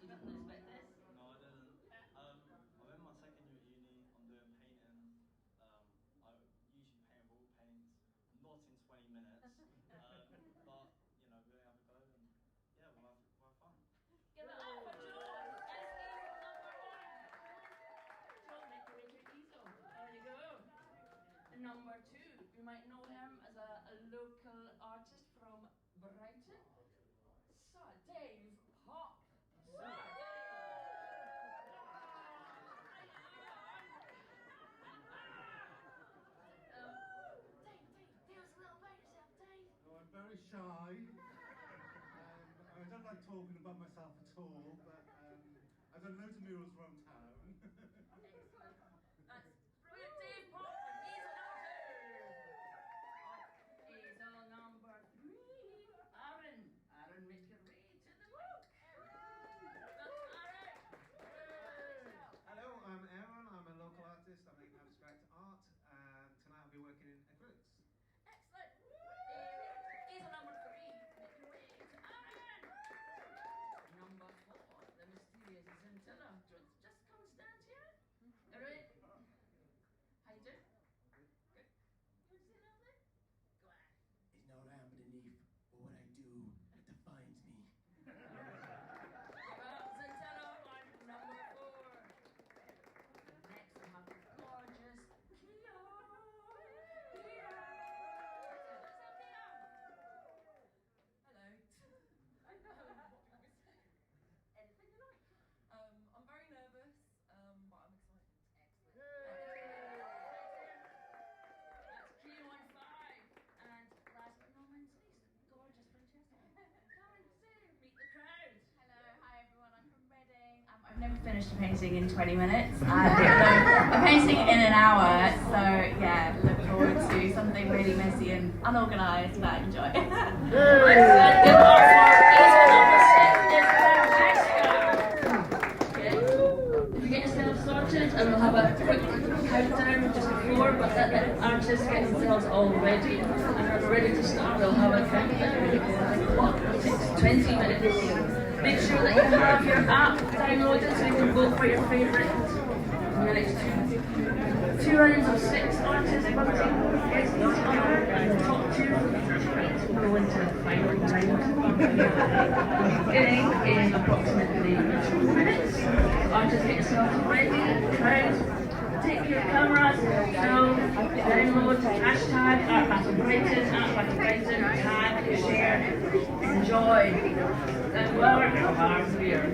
No, I didn't. I'm in my second year at uni. I'm doing painting. I usually paint with oil paints, not in 20 minutes. But we're gonna have a go and yeah, we'll have fun. Give it up for Joe. That's easel number one. Joe, make your way to your easel. There you go. Number two, you might know him as a local artist from Brighton. Sir Dave Pop. Sir Dave, tell us a little about yourself, Dave. No, I'm very shy. I don't like talking about myself at all, but I've done loads of murals around town. Excellent. That's brilliant, Dave Pop. And easel number three, Aaron. Aaron, make your way to the book. Hello, I'm Aaron. I'm a local artist. I make abstract art, and tonight I'll be working in acrylics. Excellent. Easel number three, make your way to Aaron. Number four, the mysterious Zintilla. Do you want to just come stand here? All right. How you doing? Good. You want to say anything? Go on. It's not what I am beneath, but what I do that defines me. Zintilla on number four. Next we have the gorgeous Kia. Kia. Hello. I know. What can we say? Anything you like. I'm very nervous, but I'm excited. Excellent. That's Q15. And last but not least, gorgeous Francesca. Come and meet the crowd. Hello, hi everyone, I'm from Reading. I've never finished a painting in 20 minutes. I'm painting in an hour, so yeah, look forward to something really messy and unorganised, but enjoy. If you get yourself sorted, and we'll have a quick countdown just before, but the artists get themselves all ready, and when we're ready to start, we'll have a countdown. What takes 20 minutes. Make sure that you have your app downloaded so you can vote for your favourite. In the next two rounds of 6 artists voting against each other, and the top 2 will go into the final round. Beginning in approximately 2 minutes. Artists, get yourselves ready. Crowd, take your cameras, film, download, hashtag @BattleBrighton, @BattleBrighton, tag, share, enjoy. And work hard here.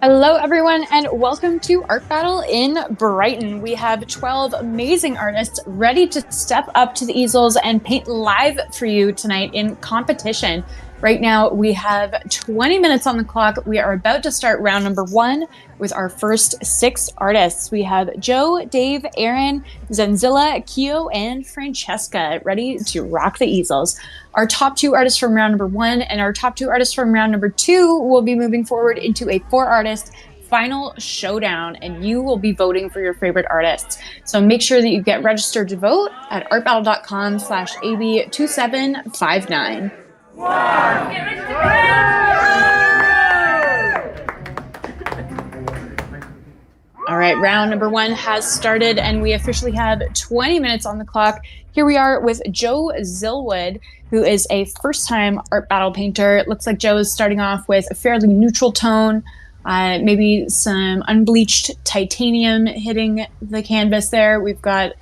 Hello, everyone, and welcome to Art Battle in Brighton. We have 12 amazing artists ready to step up to the easels and paint live for you tonight in competition. Right now, we have 20 minutes on the clock. We are about to start round number 1 with our first 6 artists. We have Joe, Dave, Aaron, Zenzilla, Keo, and Francesca ready to rock the easels. Our top 2 artists from round number 1 and our top 2 artists from round number 2 will be moving forward into a 4-artist final showdown, and you will be voting for your favorite artists. So make sure that you get registered to vote at artbattle.com/AB2759. Get ready to paint! All right, round number 1 has started, and we officially have 20 minutes on the clock. Here we are with Joe Zillwood, who is a first-time art battle painter. It looks like Joe is starting off with a fairly neutral tone, maybe some unbleached titanium hitting the canvas there. We've got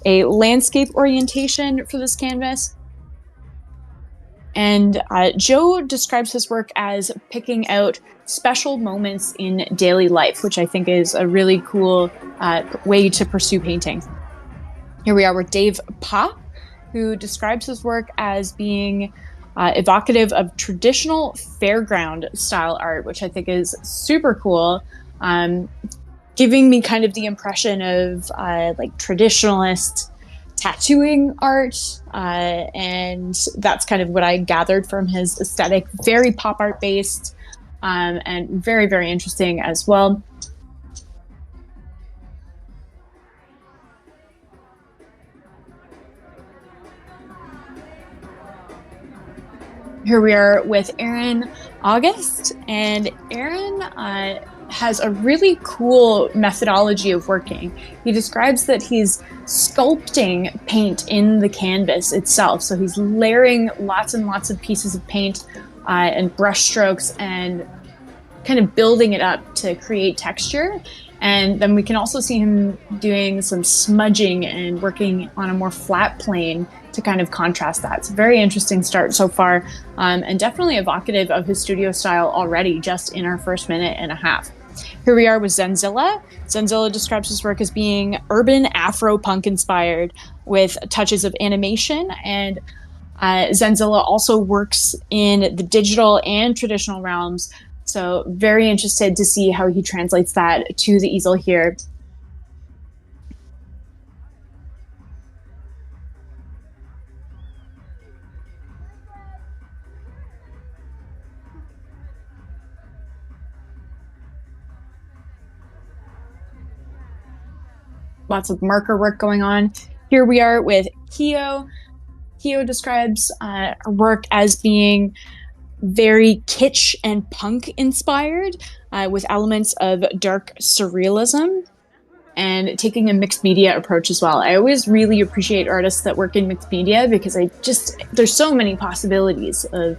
a landscape orientation for this canvas. And Joe describes his work as picking out special moments in daily life, which I think is a really cool way to pursue painting. Here we are with Dave Pa, who describes his work as being evocative of traditional fairground style art, which I think is super cool, giving me kind of the impression of like traditionalist tattooing art, and that's kind of what I gathered from his aesthetic. Very pop art based, and very, very interesting as well. Here we are with Aaron August, and Aaron has a really cool methodology of working. He describes that he's sculpting paint in the canvas itself. So he's layering lots and lots of pieces of paint and brush strokes and kind of building it up to create texture. And then we can also see him doing some smudging and working on a more flat plane to kind of contrast that. It's a very interesting start so far, and definitely evocative of his studio style already just in our first minute and a half. Here we are with Zenzilla. Zenzilla describes his work as being urban Afro-punk inspired with touches of animation, and Zenzilla also works in the digital and traditional realms. So very interested to see how he translates that to the easel here. Lots of marker work going on. Here we are with Kyo. Kyo describes her work as being very kitsch and punk inspired, with elements of dark surrealism and taking a mixed media approach as well. I always really appreciate artists that work in mixed media because there's so many possibilities of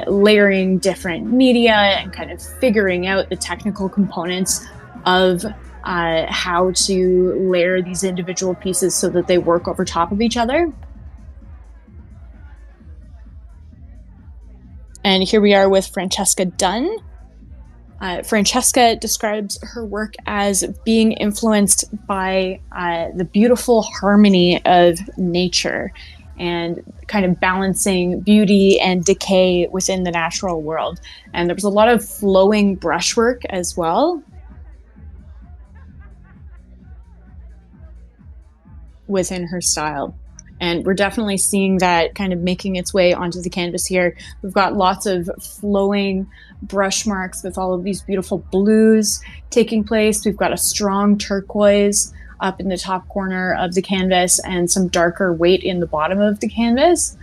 layering different media and kind of figuring out the technical components of how to layer these individual pieces so that they work over top of each other. And here we are with Francesca Dunn. Francesca describes her work as being influenced by the beautiful harmony of nature and kind of balancing beauty and decay within the natural world. And there was a lot of flowing brushwork as well within her style. And we're definitely seeing that kind of making its way onto the canvas here. We've got lots of flowing brush marks with all of these beautiful blues taking place. We've got a strong turquoise up in the top corner of the canvas and some darker weight in the bottom of the canvas.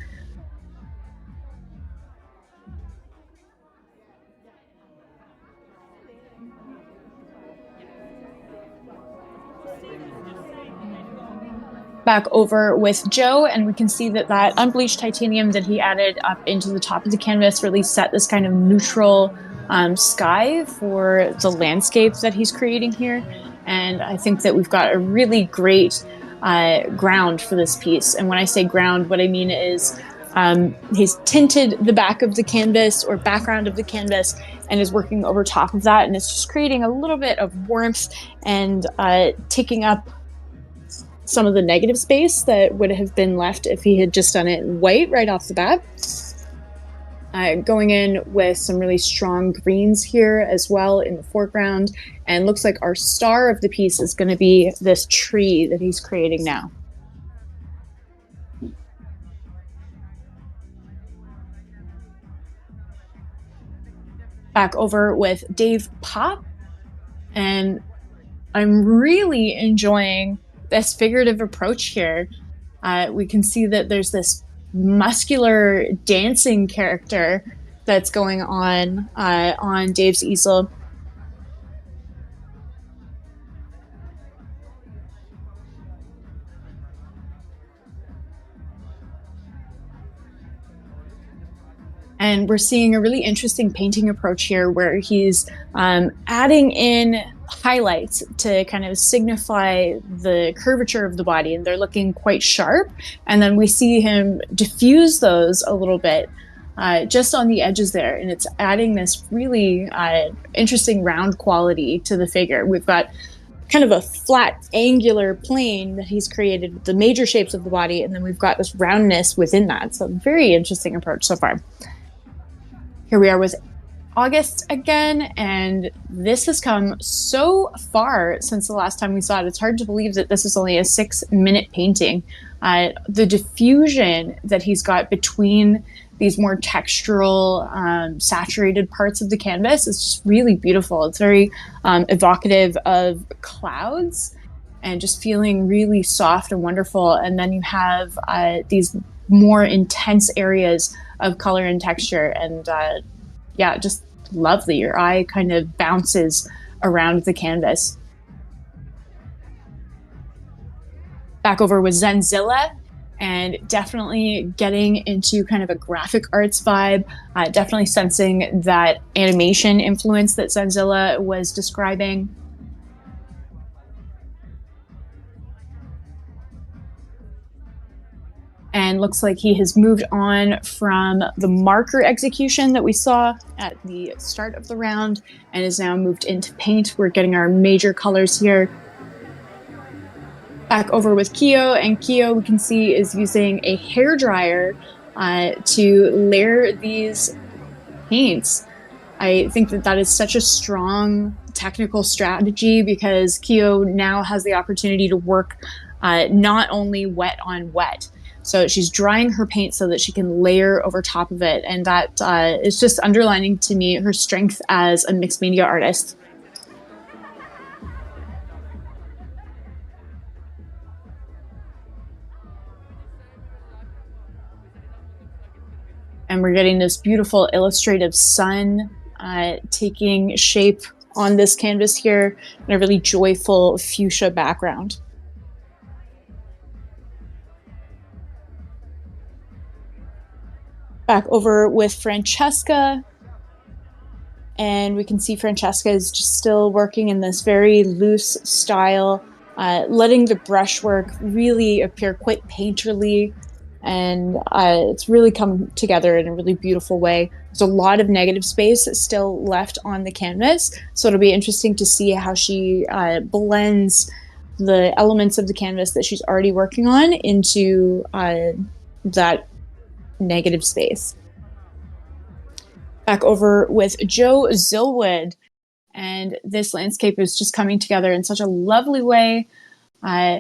Back over with Joe, and we can see that unbleached titanium that he added up into the top of the canvas really set this kind of neutral sky for the landscape that he's creating here. And I think that we've got a really great ground for this piece. And when I say ground, what I mean is he's tinted the back of the canvas or background of the canvas and is working over top of that. And it's just creating a little bit of warmth and taking up some of the negative space that would have been left if he had just done it white right off the bat. Going in with some really strong greens here as well in the foreground, and looks like our star of the piece is going to be this tree that he's creating now. Back over with Dave Pop, and I'm really enjoying this figurative approach here. We can see that there's this muscular dancing character that's going on Dave's easel. And we're seeing a really interesting painting approach here where he's adding in highlights to kind of signify the curvature of the body, and they're looking quite sharp. And then we see him diffuse those a little bit just on the edges there, and it's adding this really interesting round quality to the figure. We've got kind of a flat angular plane that he's created with the major shapes of the body, and then we've got this roundness within that. So very interesting approach so far. Here we are with August again, and this has come so far since the last time we saw it. It's hard to believe that this is only a 6-minute painting. The diffusion that he's got between these more textural, saturated parts of the canvas is just really beautiful. It's very evocative of clouds and just feeling really soft and wonderful. And then you have these more intense areas of color and texture, and yeah, just lovely. Your eye kind of bounces around the canvas. Back over with Zenzilla, and definitely getting into kind of a graphic arts vibe, definitely sensing that animation influence that Zenzilla was describing. And looks like he has moved on from the marker execution that we saw at the start of the round and is now moved into paint. We're getting our major colors here. Back over with Kyo, and Kyo we can see is using a hairdryer to layer these paints. I think that that is such a strong technical strategy because Kyo now has the opportunity to work not only wet on wet. So she's drying her paint so that she can layer over top of it. And that is just underlining to me her strength as a mixed media artist. And we're getting this beautiful illustrative sun taking shape on this canvas here in a really joyful fuchsia background. Back over with Francesca, and we can see Francesca is just still working in this very loose style, letting the brushwork really appear quite painterly, and it's really come together in a really beautiful way. There's a lot of negative space still left on the canvas, so it'll be interesting to see how she blends the elements of the canvas that she's already working on into that negative space. Back over with Joe Zillwood, and this landscape is just coming together in such a lovely way.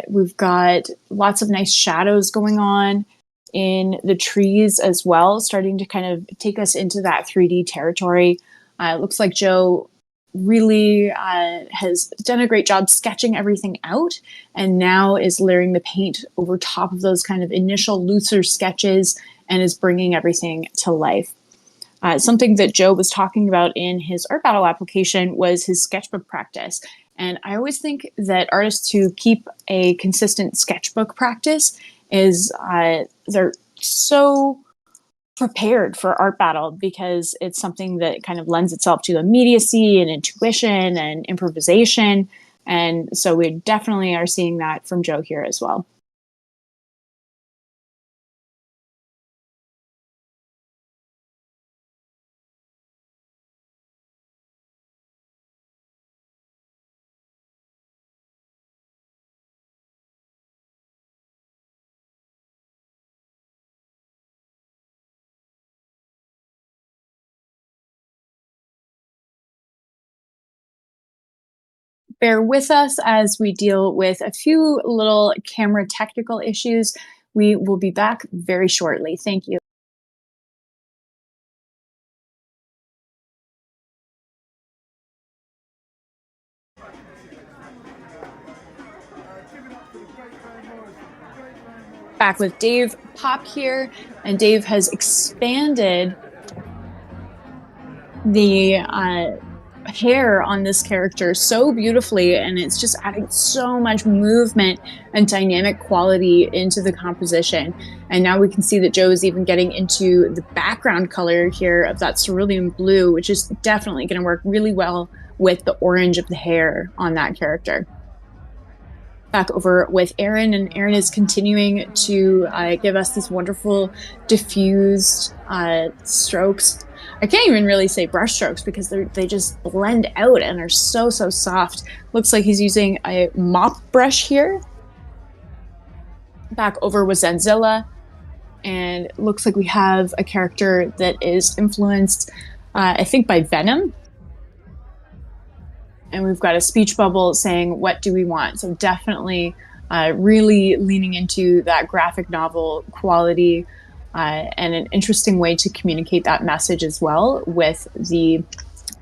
We've got lots of nice shadows going on in the trees as well, starting to kind of take us into that 3D territory. It looks like Joe really has done a great job sketching everything out, and now is layering the paint over top of those kind of initial looser sketches and is bringing everything to life. Something that Joe was talking about in his art battle application was his sketchbook practice. And I always think that artists who keep a consistent sketchbook practice is they're so prepared for art battle because it's something that kind of lends itself to immediacy and intuition and improvisation. And so we definitely are seeing that from Joe here as well. Bear with us as we deal with a few little camera technical issues. We will be back very shortly. Thank you. Back with Dave Pop here, and Dave has expanded the hair on this character so beautifully, and it's just adding so much movement and dynamic quality into the composition. And now we can see that Joe is even getting into the background color here of that cerulean blue, which is definitely going to work really well with the orange of the hair on that character. Back over with Aaron, and Aaron is continuing to give us these wonderful diffused strokes. I can't even really say brush strokes because they just blend out and are so soft. Looks like he's using a mop brush here. Back over with Zanzilla, and it looks like we have a character that is influenced, I think, by Venom. And we've got a speech bubble saying, "What do we want?" So definitely really leaning into that graphic novel quality and an interesting way to communicate that message as well with the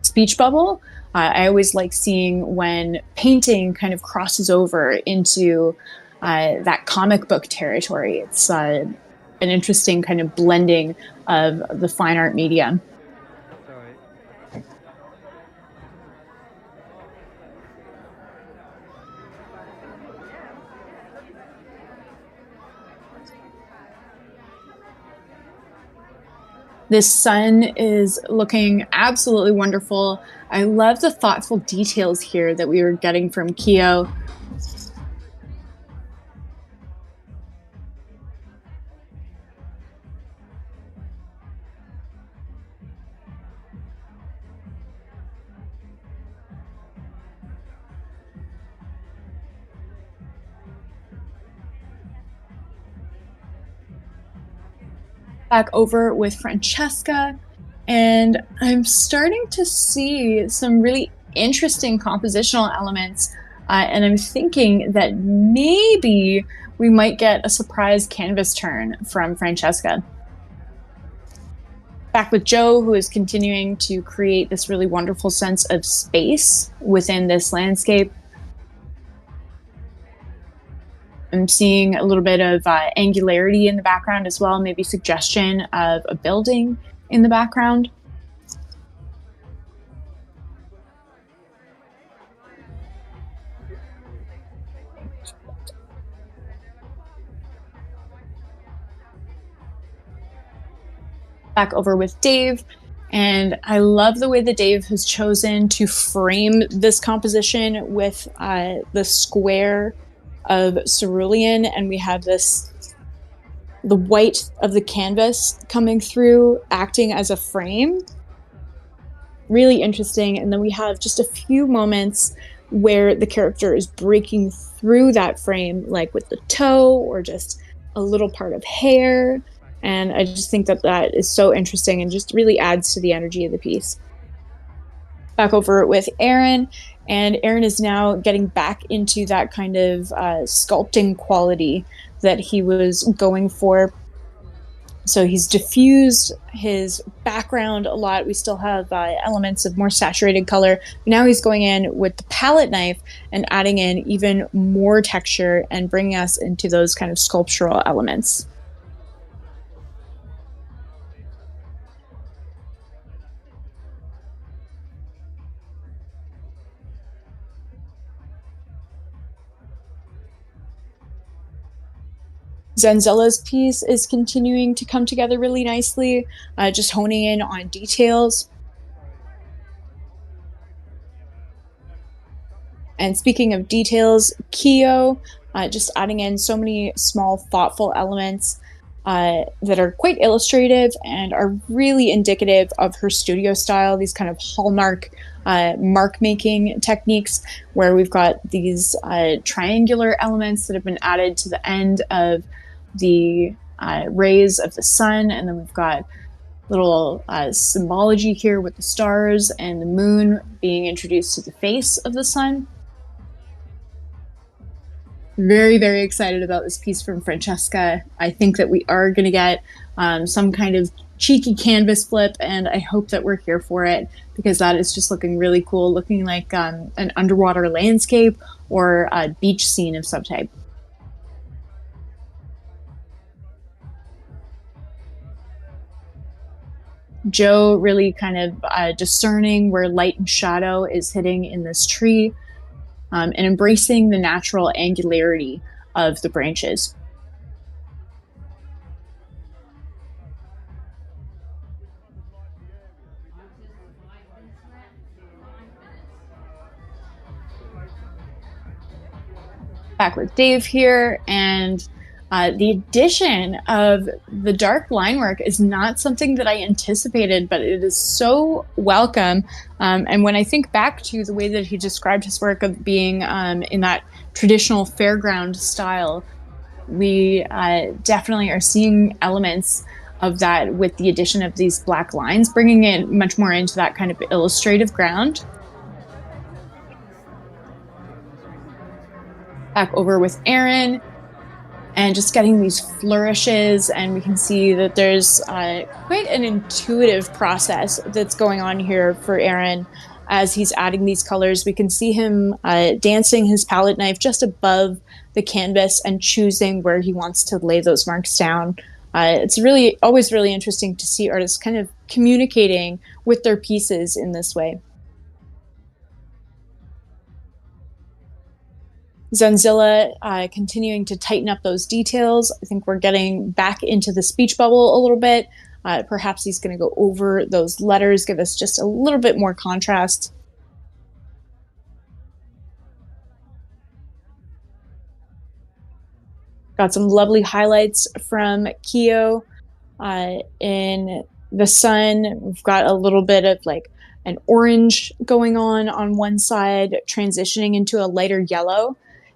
speech bubble. I always like seeing when painting kind of crosses over into that comic book territory. It's an interesting kind of blending of the fine art medium. This sun is looking absolutely wonderful. I love the thoughtful details here that we were getting from Kyo. Back over with Francesca, and I'm starting to see some really interesting compositional elements, and I'm thinking that maybe we might get a surprise canvas turn from Francesca. Back with Joe, who is continuing to create this really wonderful sense of space within this landscape. I'm seeing a little bit of angularity in the background as well, maybe suggestion of a building in the background. Back over with Dave, and I love the way that Dave has chosen to frame this composition with the square of cerulean, and we have the white of the canvas coming through, acting as a frame. Really interesting. And then we have just a few moments where the character is breaking through that frame, like with the toe or just a little part of hair. And I just think that that is so interesting and just really adds to the energy of the piece. Back over with Aaron, and Aaron is now getting back into that kind of sculpting quality that he was going for. So he's diffused his background a lot. We still have elements of more saturated color. Now he's going in with the palette knife and adding in even more texture and bringing us into those kind of sculptural elements. Zanzilla's piece is continuing to come together really nicely, just honing in on details. And speaking of details, Kyo, just adding in so many small, thoughtful elements that are quite illustrative and are really indicative of her studio style, these kind of hallmark mark-making techniques where we've got these triangular elements that have been added to the end of the rays of the sun, and then we've got little symbology here with the stars and the moon being introduced to the face of the sun. Very, very excited about this piece from Francesca. I think that we are going to get some kind of cheeky canvas flip, and I hope that we're here for it because that is just looking really cool, looking like an underwater landscape or a beach scene of some type. Joe really kind of discerning where light and shadow is hitting in this tree and embracing the natural angularity of the branches. Back with Dave here, and the addition of the dark line work is not something that I anticipated, but it is so welcome. And when I think back to the way that he described his work of being in that traditional fairground style, we definitely are seeing elements of that with the addition of these black lines, bringing it much more into that kind of illustrative ground. Back over with Aaron, and just getting these flourishes, and we can see that there's quite an intuitive process that's going on here for Aaron as he's adding these colors. We can see him dancing his palette knife just above the canvas and choosing where he wants to lay those marks down. It's really always really interesting to see artists kind of communicating with their pieces in this way. Zanzilla continuing to tighten up those details. I think we're getting back into the speech bubble a little bit. Perhaps he's going to go over those letters, give us just a little bit more contrast. Got some lovely highlights from Keo in the sun. We've got a little bit of like an orange going on one side, transitioning into a lighter yellow.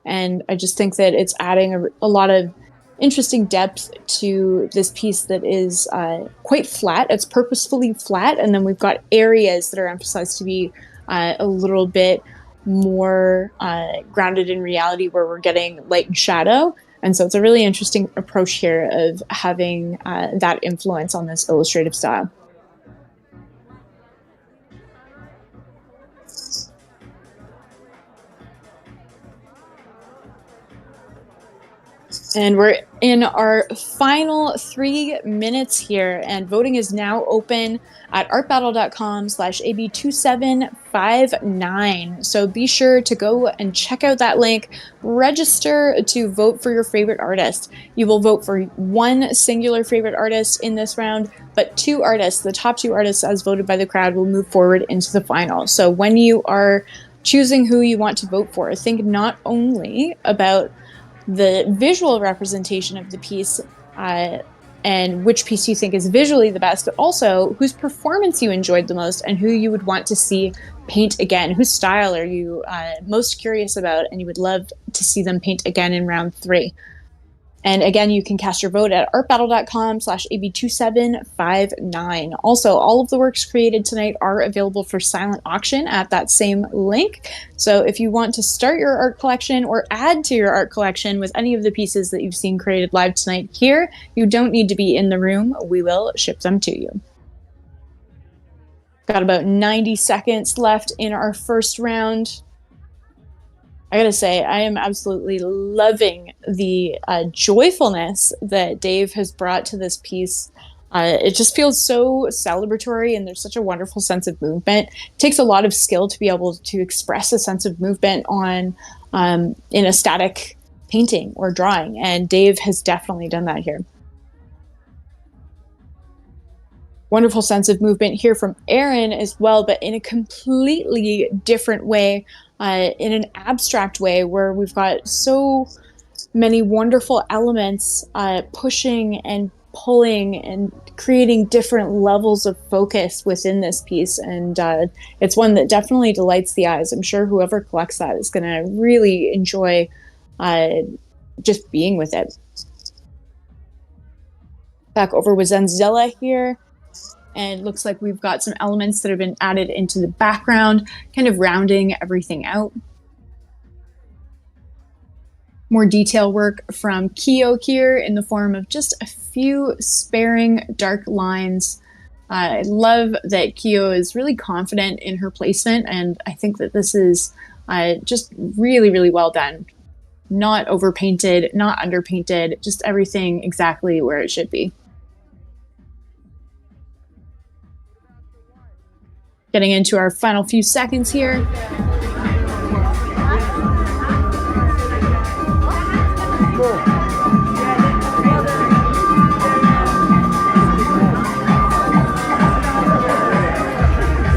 And I just think that it's adding a lot of interesting depth to this piece that is quite flat. It's purposefully flat. And then we've got areas that are emphasized to be a little bit more grounded in reality, where we're getting light and shadow. And so it's a really interesting approach here of having that influence on this illustrative style. And we're in our final 3 minutes here, and voting is now open at artbattle.com/AB2759. So be sure to go and check out that link, register to vote for your favorite artist. You will vote for one singular favorite artist in this round, but 2 artists, the top 2 artists as voted by the crowd, will move forward into the final. So when you are choosing who you want to vote for, think not only about the visual representation of the piece and which piece you think is visually the best, but also whose performance you enjoyed the most and who you would want to see paint again. Whose style are you most curious about and you would love to see them paint again in round 3. And again, you can cast your vote at artbattle.com/AB2759. Also, all of the works created tonight are available for silent auction at that same link. So if you want to start your art collection or add to your art collection with any of the pieces that you've seen created live tonight here, you don't need to be in the room. We will ship them to you. Got about 90 seconds left in our first round. I gotta say, I am absolutely loving the joyfulness that Dave has brought to this piece. It just feels so celebratory, and there's such a wonderful sense of movement. It takes a lot of skill to be able to express a sense of movement on in a static painting or drawing, and Dave has definitely done that here. Wonderful sense of movement here from Aaron as well, but in a completely different way. In an abstract way, where we've got so many wonderful elements pushing and pulling and creating different levels of focus within this piece. And it's one that definitely delights the eyes. I'm sure whoever collects that is going to really enjoy just being with it. Back over with Zanzilla here. And it looks like we've got some elements that have been added into the background, kind of rounding everything out. More detail work from Keo here in the form of just a few sparing dark lines. I love that Keo is really confident in her placement, and I think that this is just really, really well done. Not overpainted, not underpainted, just everything exactly where it should be. Getting into our final few seconds here.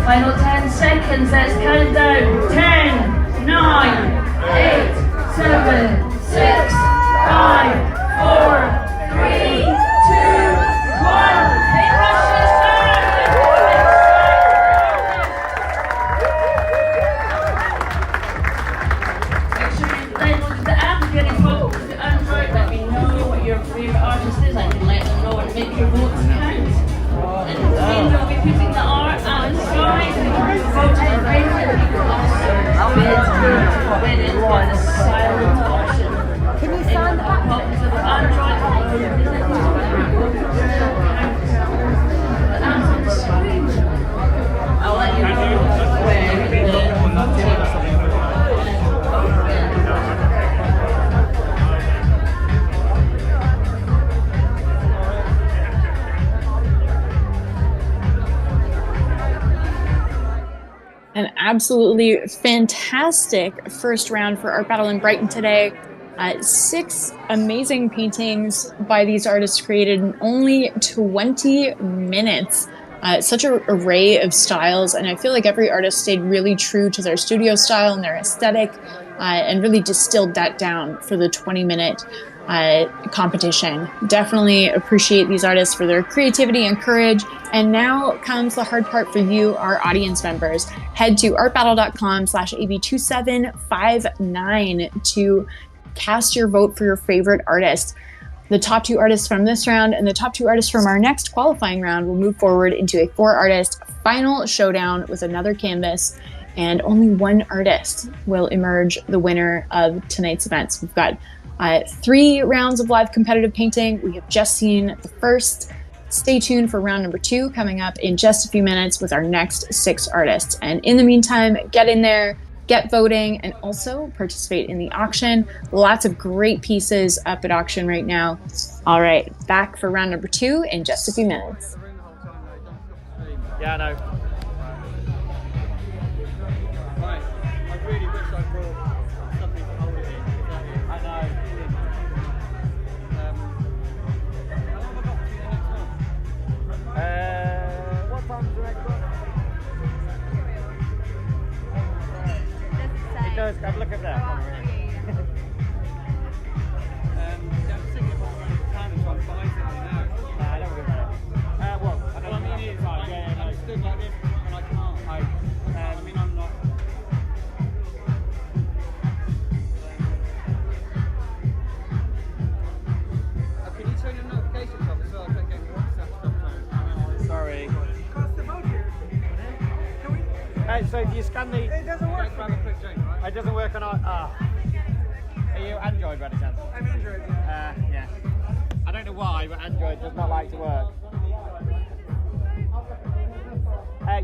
Final 10 seconds, let's count down. 10, 9, 8, 7, absolutely fantastic first round for Art Battle in Brighton today. 6 amazing paintings by these artists created in only 20 minutes. Such an array of styles, and I feel like every artist stayed really true to their studio style and their aesthetic, and really distilled that down for the 20-minute competition. Definitely appreciate these artists for their creativity and courage. And now comes the hard part for you, our audience members. Head to artbattle.com/AB2759 to cast your vote for your favorite artist. The top 2 artists from this round and the top 2 artists from our next qualifying round will move forward into a 4-artist final showdown with another canvas, and only 1 artist will emerge the winner of tonight's events. We've got 3 rounds of live competitive painting. We have just seen the first. Stay tuned for round number 2 coming up in just a few minutes with our next 6 artists. And in the meantime, get in there, get voting, and also participate in the auction. Lots of great pieces up at auction right now. All right, back for round number 2 in just a few minutes. Yeah, I know. Right, I really wish I brought something to hold it in. I know. How long have I got to the next one? What time is the next one? It does. Have a look at that. I'm thinking about running to town and trying to buy something now. I don't really know. Well, I mean, it's like, yeah, I'm stood like this and I can't. I mean, I'm not. Can you turn your notifications off as well? I don't get WhatsApp sometimes. Sorry. So if you scan the... It doesn't work. Grab a quick drink, right? It doesn't work on our... Are you Android, by any chance? I'm Android, yeah. Yeah. I don't know why, but Android does not like to work.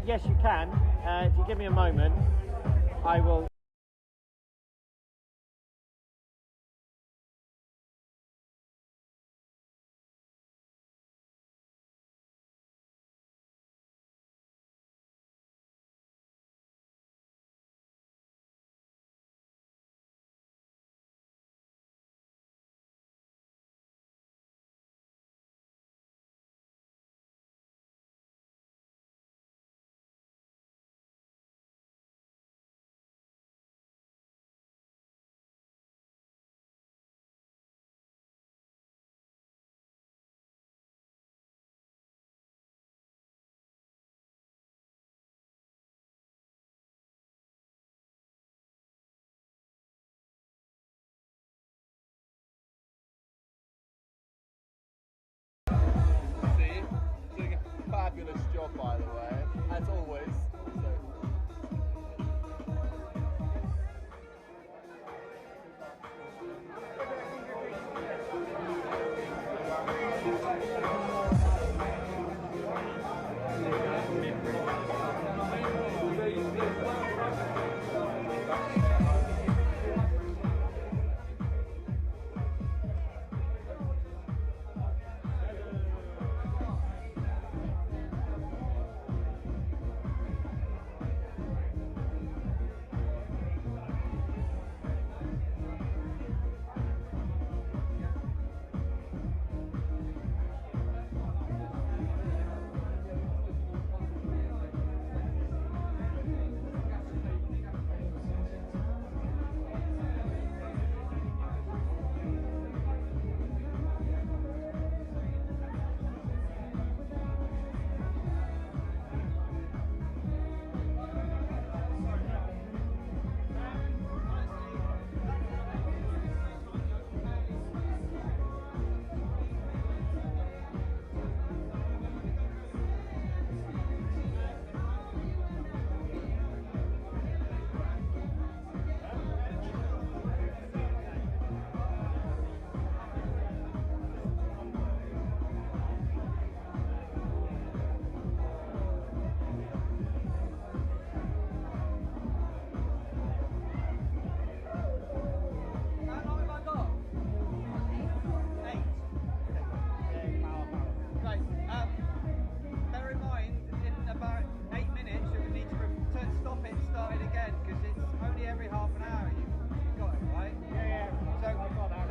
Yes, you can. If you give me a moment, I will... Fabulous job, by the way, as always.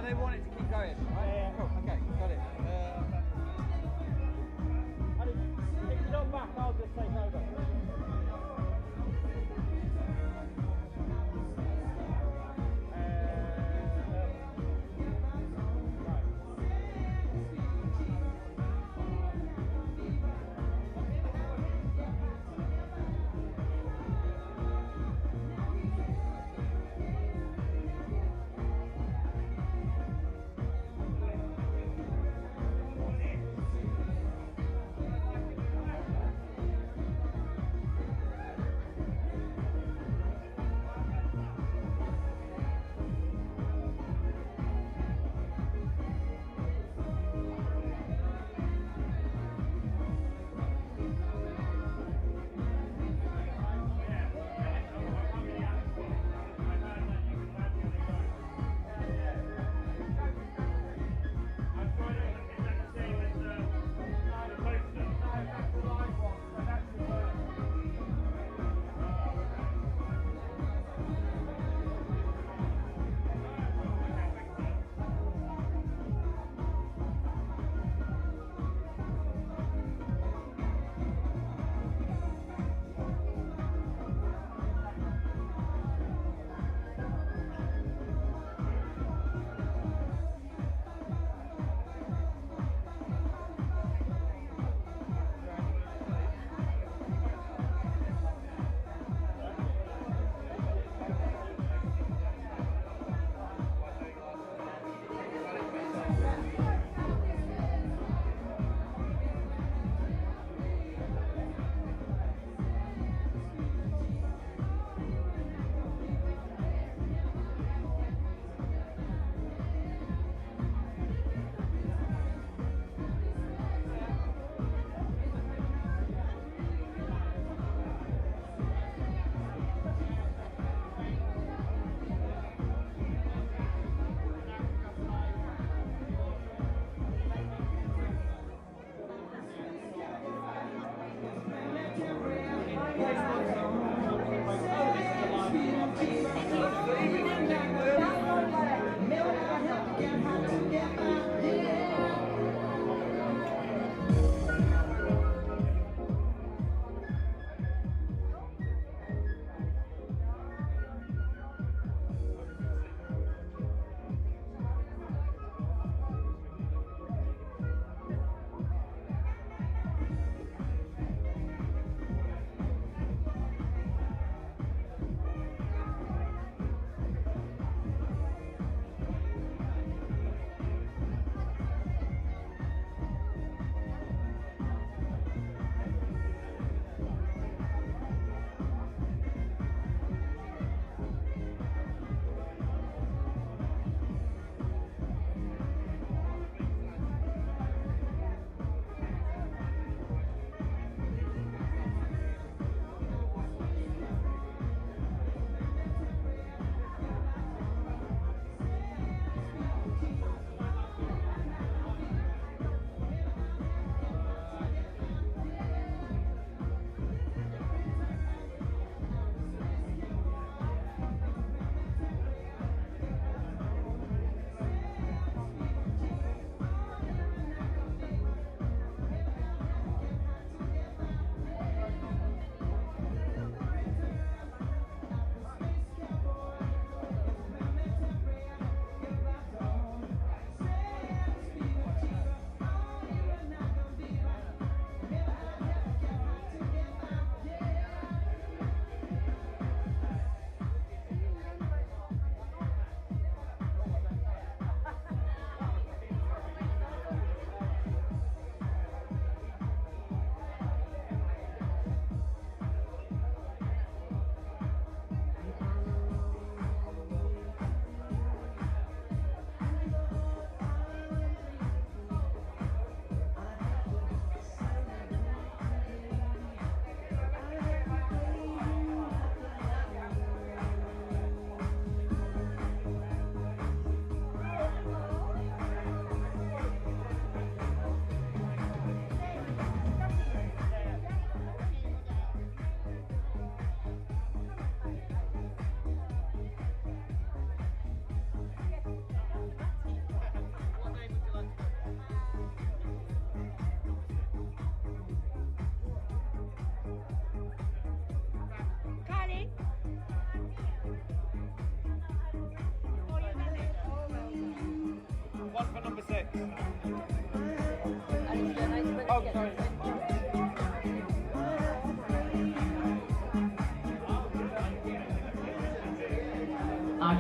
they want it to keep going, right? Yeah. Cool. Okay, got it. If you don't back, I'll just take over.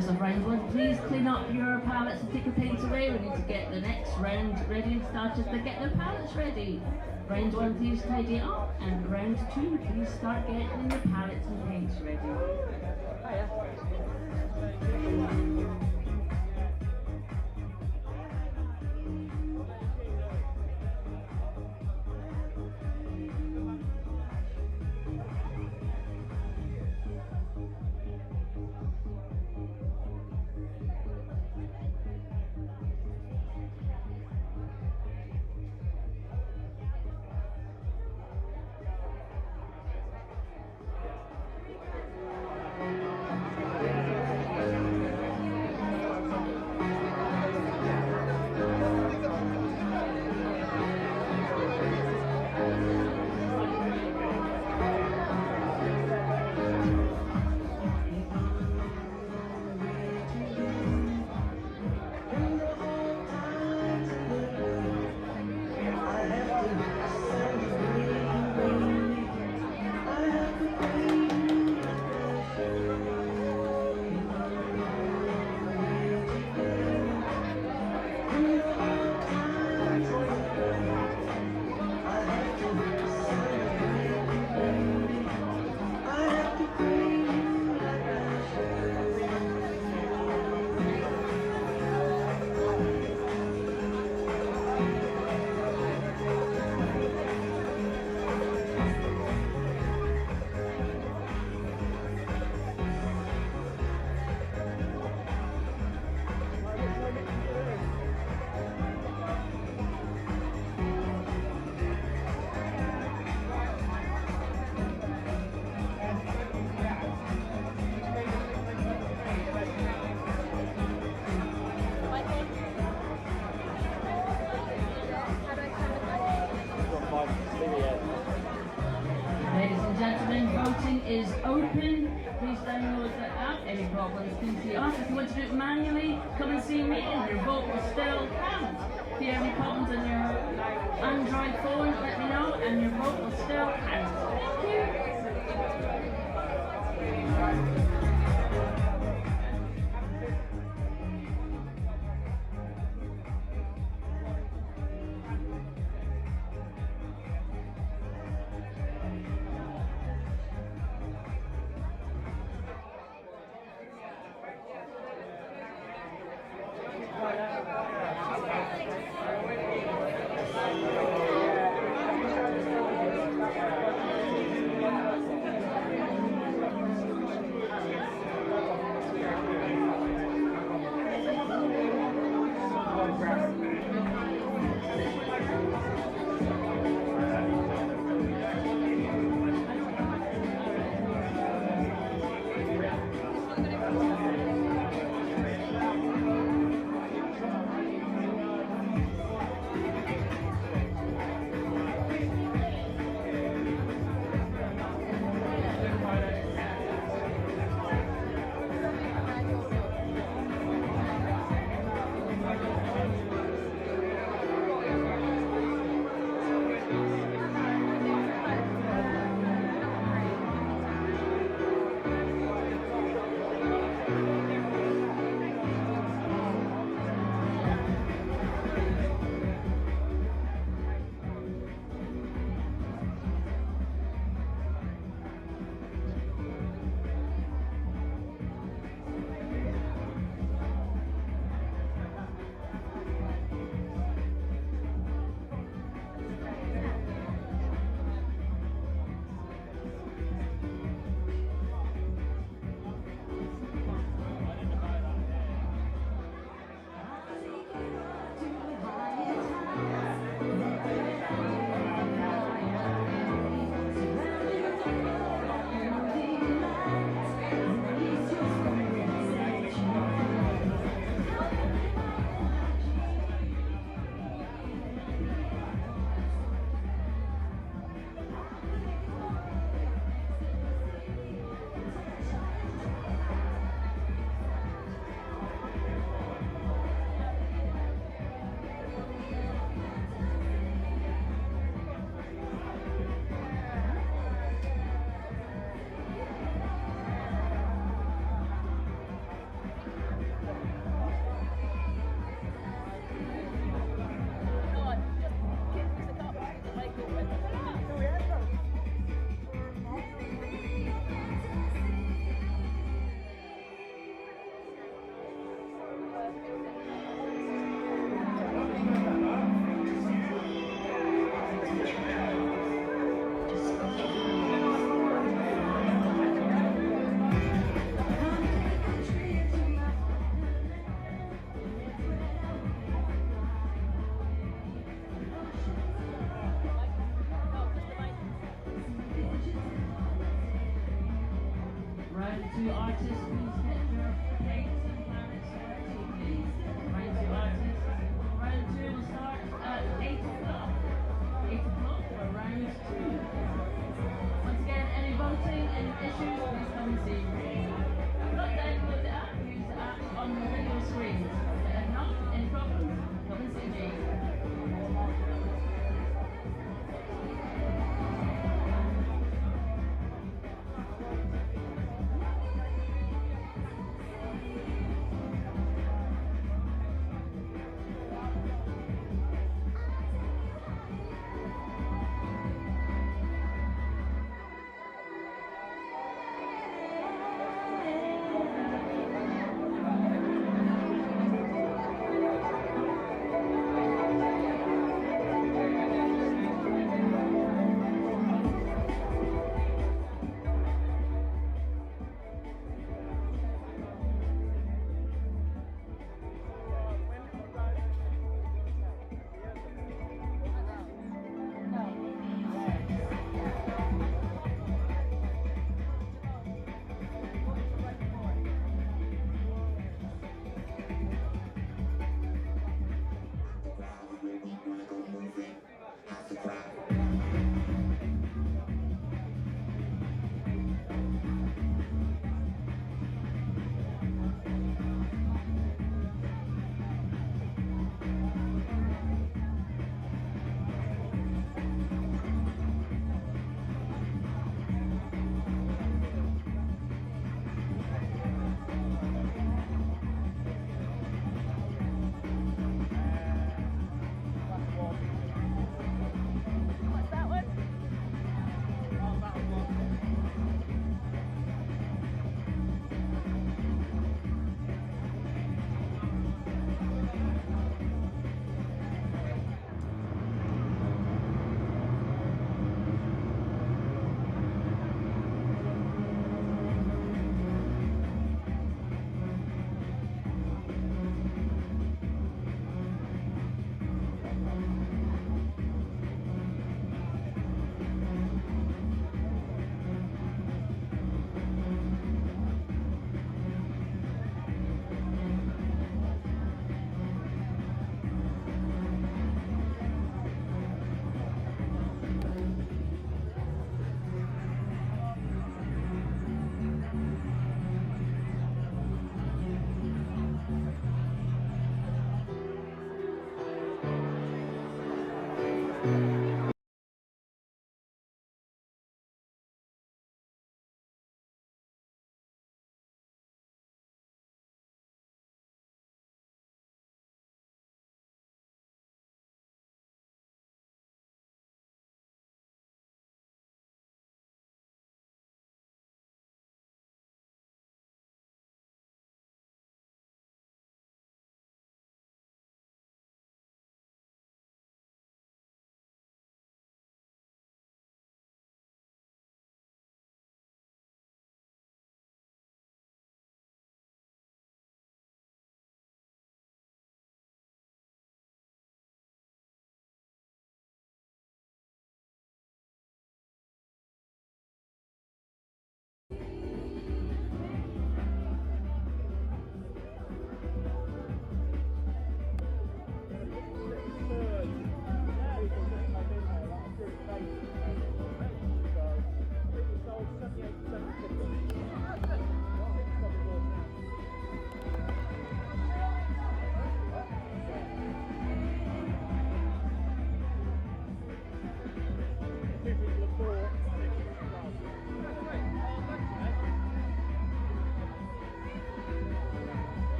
starters of round one, please clean up your pallets and take your paints away. We need to get the next round ready and starters to get their pallets ready. Round one, please tidy up, and round two, please start getting your pallets and paints ready. Ladies and gentlemen, voting is open. Please download the app. Any problems, please see us. If you want to do it manually, come and see me and your vote will still count. If you have any problems on your Android phone, let me know and your vote will still count. Thank you. two artists, please get your plates and planets ready, please. Round two artists. Round two will start at 8 o'clock. 8 o'clock for round two. Once again, any voting, any issues, please come and see me. Not then, with the app, use the app on the video screen. If not, any problems, come and see me.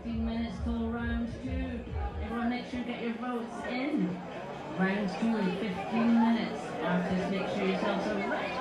15 minutes till round 2. Everyone make sure you get your votes in. Round 2 in 15 minutes. Artists, make sure yourselves are ready.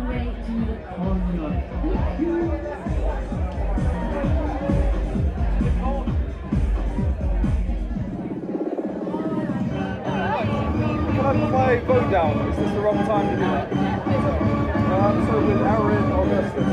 your way to the corner. Can I put my phone down? Is this the wrong time to do that? So with Aaron Augustus.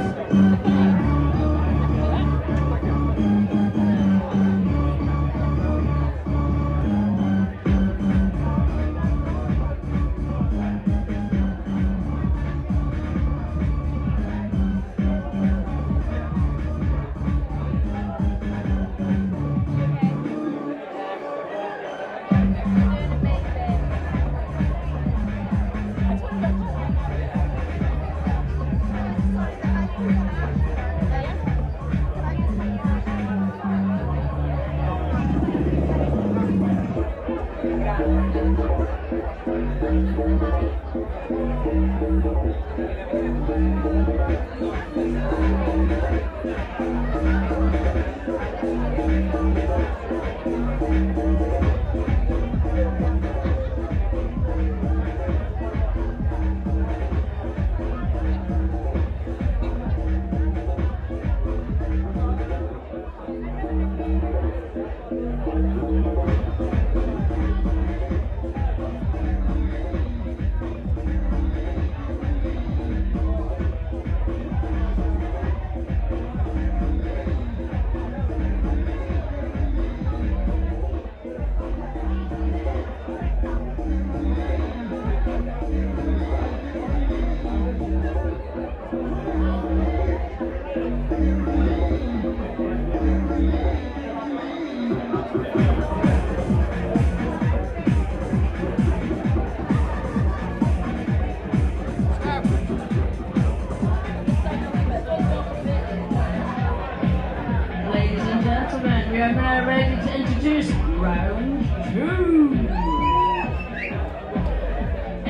We are now ready to introduce round 2.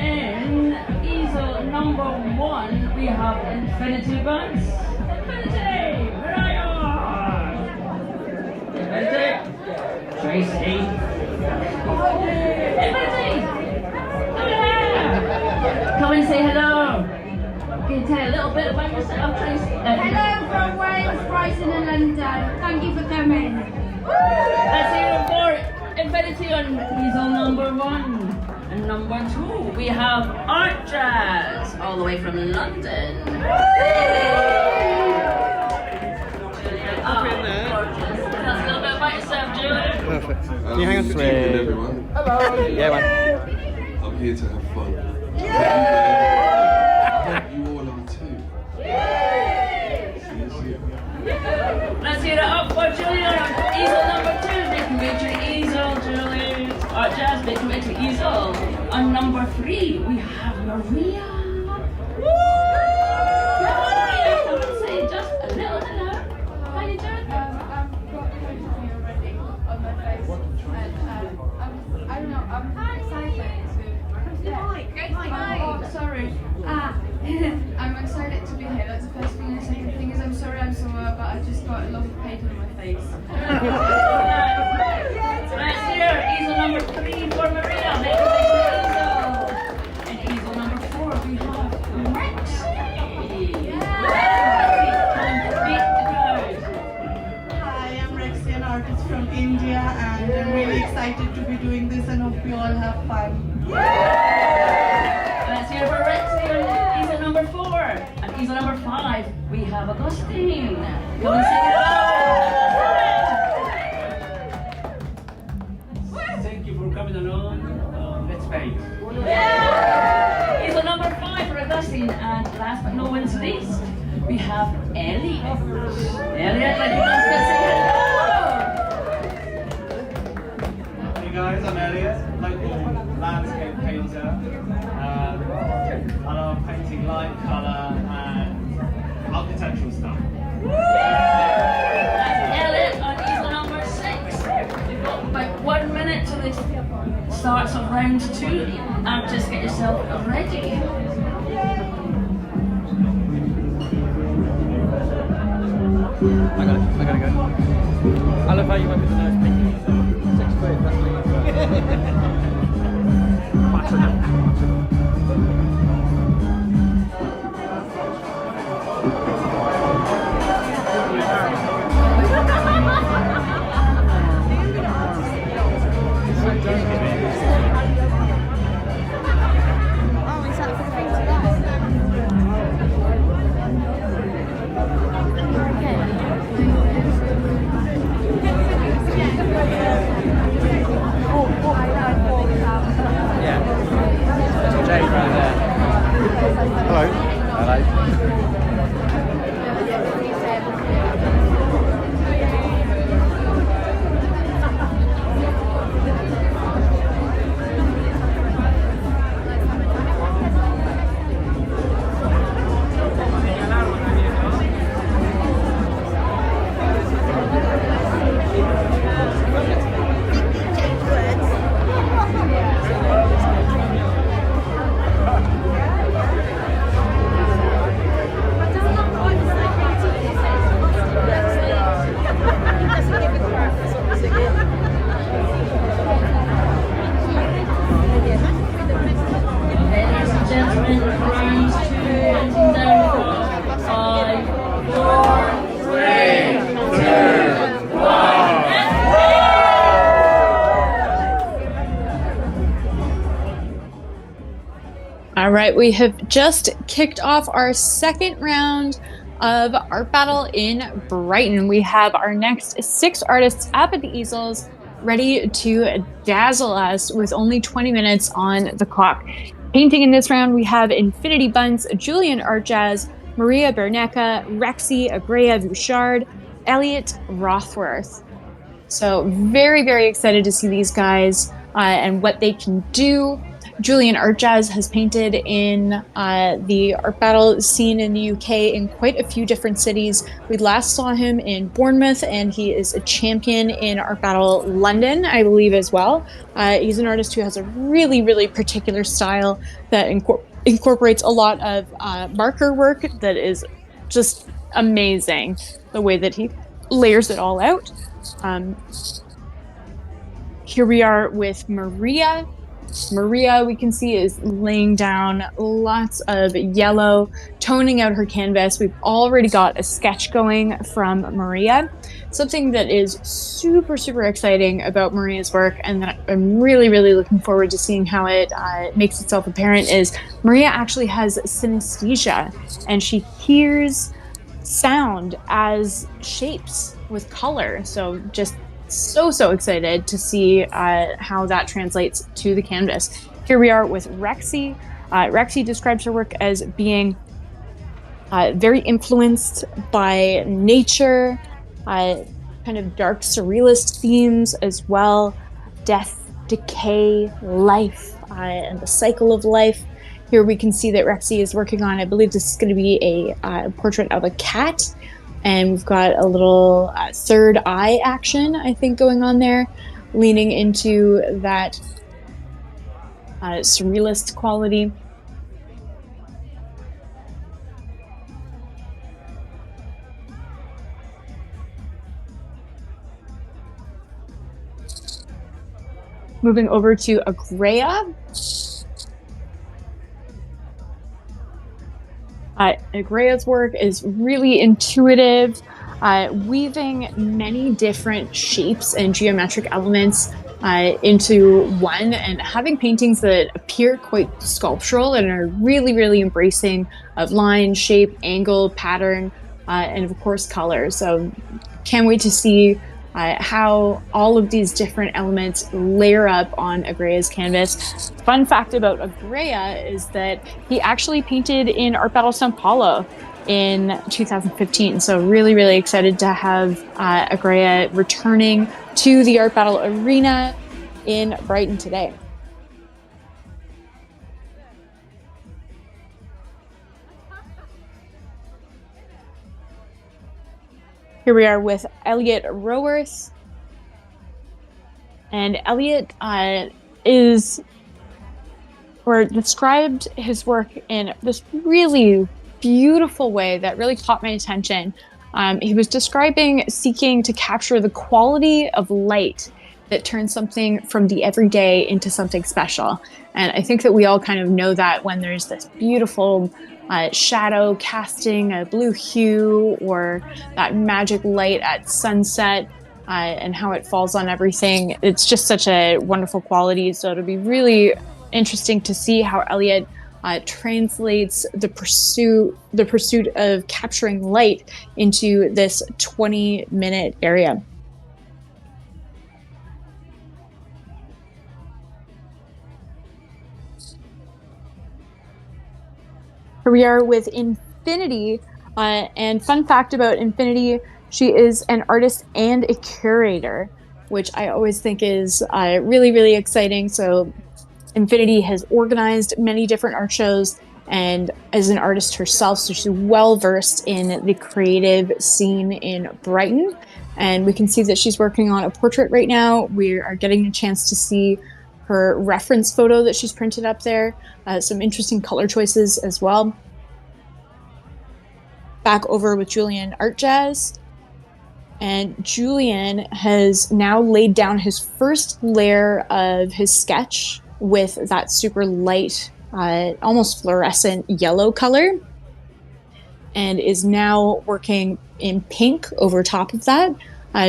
In easel number 1, we have Infinity Buns. Infinity, where are you? Infinity, Tracy. Infinity, come here. Come and say hello. Can you tell a little bit about yourself, Tracy? Hello from Wales, Brighton and London. Thank you for coming. Let's hear it for Infinity on easel number 1. And number 2, we have Art Jazz, all the way from London. Oh, gorgeous. Tell us a little bit about yourself, Julian. Perfect. Can you hang on to Good evening, everyone. Hello. Yeah, man. I'm here to have fun. You all are too. See you soon. Let's hear it up for Julian on easel number 2. Making way to easel, Julian. Art Jazz, making way to easel. On number 3, we have Maria. Woo! Come on, Maria. Come and say just a little hello. How you doing? I've got something already on my face, and I don't know. I'm excited to. Oh, sorry. I'm excited to be here. That's the first thing. The second thing is I'm sorry I'm sore, but I just got a lot of paint on my face. Let's hear easel number 3 for Maria. Making way to easel. And easel number 4, we have Rexy. Hi, I'm Rexy, an artist from India, and I'm really excited to be doing this and hope you all have fun. Let's hear for Rexy on easel number 4. And easel number 5, we have Augustine. Come and sing it Thank you for coming along. Let's paint. Easel number 5 for Augustine. And last but no one's least, we have Elliot. Elliot, like you guys can say hello. Hey guys, I'm Elliot, local landscape painter. I love painting light, colour and architectural stuff. That's Elliot on easel number 6. We've got about 1 minute till the starts of round 2. And just get yourself ready. I gotta go. I love how you went with the nice pink. 6 quid, that's me. All right, we have just kicked off our second round of Art Battle in Brighton. We have our next 6 artists up at the easels, ready to dazzle us with only 20 minutes on the clock. Painting in this round, we have Infinity Bunce, Julian Artjazz, Maria Bernecka, Rexy, Agrea Bouchard, Elliot Rothworth. So very, very excited to see these guys and what they can do. Julian Artjazz has painted in the art battle scene in the UK in quite a few different cities. We last saw him in Bournemouth, and he is a champion in Art Battle London, I believe, as well. He's an artist who has a really, really particular style that incorporates a lot of marker work that is just amazing, the way that he layers it all out. Here we are with Maria. Maria, we can see, is laying down lots of yellow, toning out her canvas. We've already got a sketch going from Maria. Something that is super, super exciting about Maria's work, and that I'm really, really looking forward to seeing how it makes itself apparent, is Maria actually has synesthesia, and she hears sound as shapes with color. So just so excited to see how that translates to the canvas. Here we are with Rexy. Rexy describes her work as being very influenced by nature, kind of dark surrealist themes as well, death, decay, life, and the cycle of life. Here we can see that Rexy is working on, I believe this is going to be a portrait of a cat. And we've got a little third eye action, I think, going on there, leaning into that surrealist quality. Moving over to Agrea. Agrea's work is really intuitive, weaving many different shapes and geometric elements into one, and having paintings that appear quite sculptural and are really, really embracing of line, shape, angle, pattern, and of course color. So can't wait to see how all of these different elements layer up on Agrea's canvas. Fun fact about Agrea is that he actually painted in Art Battle São Paulo in 2015. So really, really excited to have Agrea returning to the Art Battle arena in Brighton today. Here we are with Elliot Roworth. And Elliot described his work in this really beautiful way that really caught my attention. He was describing seeking to capture the quality of light that turns something from the everyday into something special. And I think that we all kind of know that when there's this beautiful shadow casting a blue hue, or that magic light at sunset, and how it falls on everything. It's just such a wonderful quality. So it'll be really interesting to see how Elliot translates the pursuit of capturing light into this 20-minute area. Here we are with Infinity. And fun fact about Infinity, she is an artist and a curator, which I always think is really, really exciting. So Infinity has organized many different art shows and is an artist herself, so she's well versed in the creative scene in Brighton. And we can see that she's working on a portrait right now. We are getting a chance to see her reference photo that she's printed up there. Some interesting color choices as well. Back over with Julian Art Jazz. And Julian has now laid down his first layer of his sketch with that super light, almost fluorescent yellow color, and is now working in pink over top of that.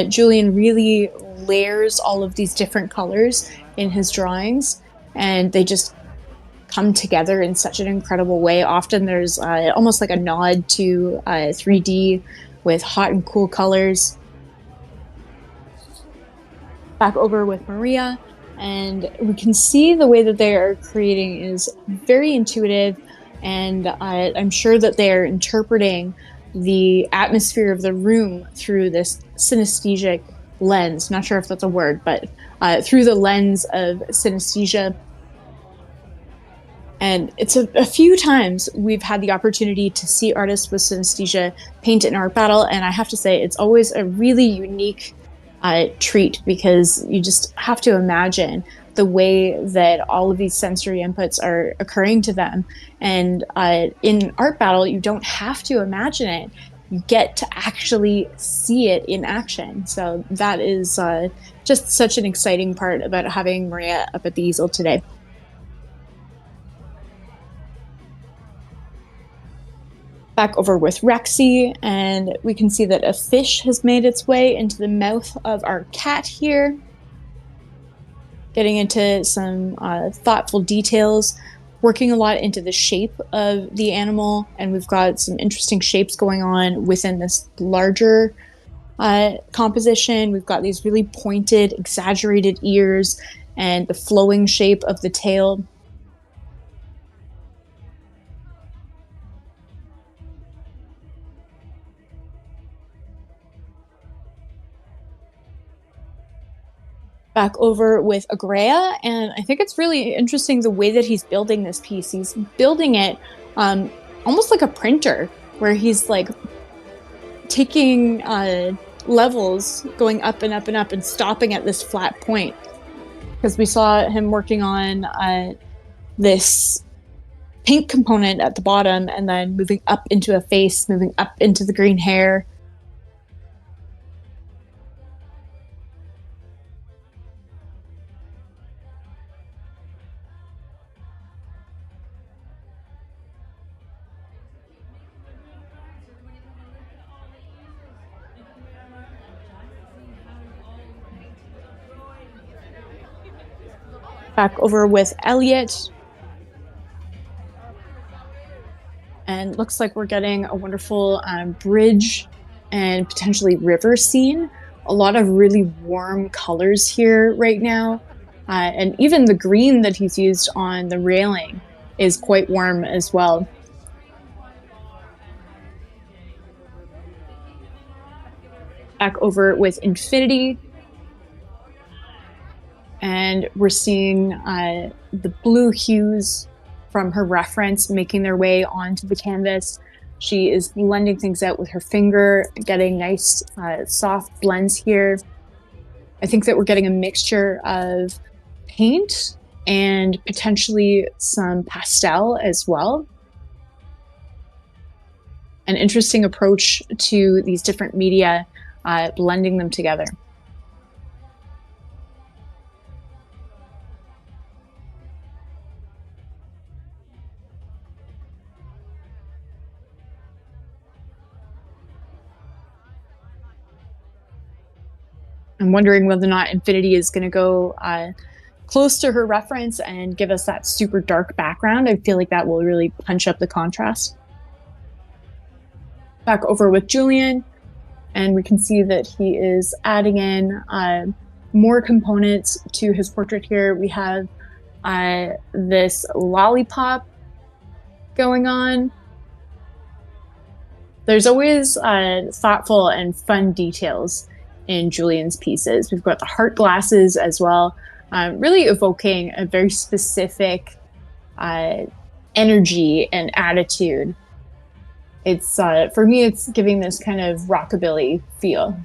Julian really layers all of these different colors in his drawings, and they just come together in such an incredible way. Often there's almost like a nod to 3D with hot and cool colors. Back over with Maria, and we can see the way that they are creating is very intuitive, and I'm sure that they're interpreting the atmosphere of the room through this synesthetic lens. Not sure if that's a word, but through the lens of synesthesia. And it's a few times we've had the opportunity to see artists with synesthesia paint an art battle, and I have to say it's always a really unique treat, because you just have to imagine the way that all of these sensory inputs are occurring to them. And in art battle, you don't have to imagine it. You get to actually see it in action. So that is just such an exciting part about having Maria up at the easel today. Back over with Rexy, and we can see that a fish has made its way into the mouth of our cat here. Getting into some thoughtful details, working a lot into the shape of the animal, and we've got some interesting shapes going on within this larger composition. We've got these really pointed, exaggerated ears and the flowing shape of the tail. Back over with Agrea, and I think it's really interesting the way that he's building this piece. He's building it almost like a printer, where he's like taking levels going up and up and up and stopping at this flat point. Because we saw him working on this pink component at the bottom, and then moving up into a face, moving up into the green hair. Back over with Elliot. And looks like we're getting a wonderful bridge and potentially river scene. A lot of really warm colors here right now. And even the green that he's used on the railing is quite warm as well. Back over with Infinity. And we're seeing the blue hues from her reference making their way onto the canvas. She is blending things out with her finger, getting nice soft blends here. I think that we're getting a mixture of paint and potentially some pastel as well. An interesting approach to these different media, blending them together. I'm wondering whether or not Infinity is going to go close to her reference and give us that super dark background. I feel like that will really punch up the contrast. Back over with Julian, and we can see that he is adding in more components to his portrait here. We have this lollipop going on, There's always thoughtful and fun details in Julian's pieces. We've got the heart glasses as well, really evoking a very specific energy and attitude. It's for me, it's giving this kind of rockabilly feel.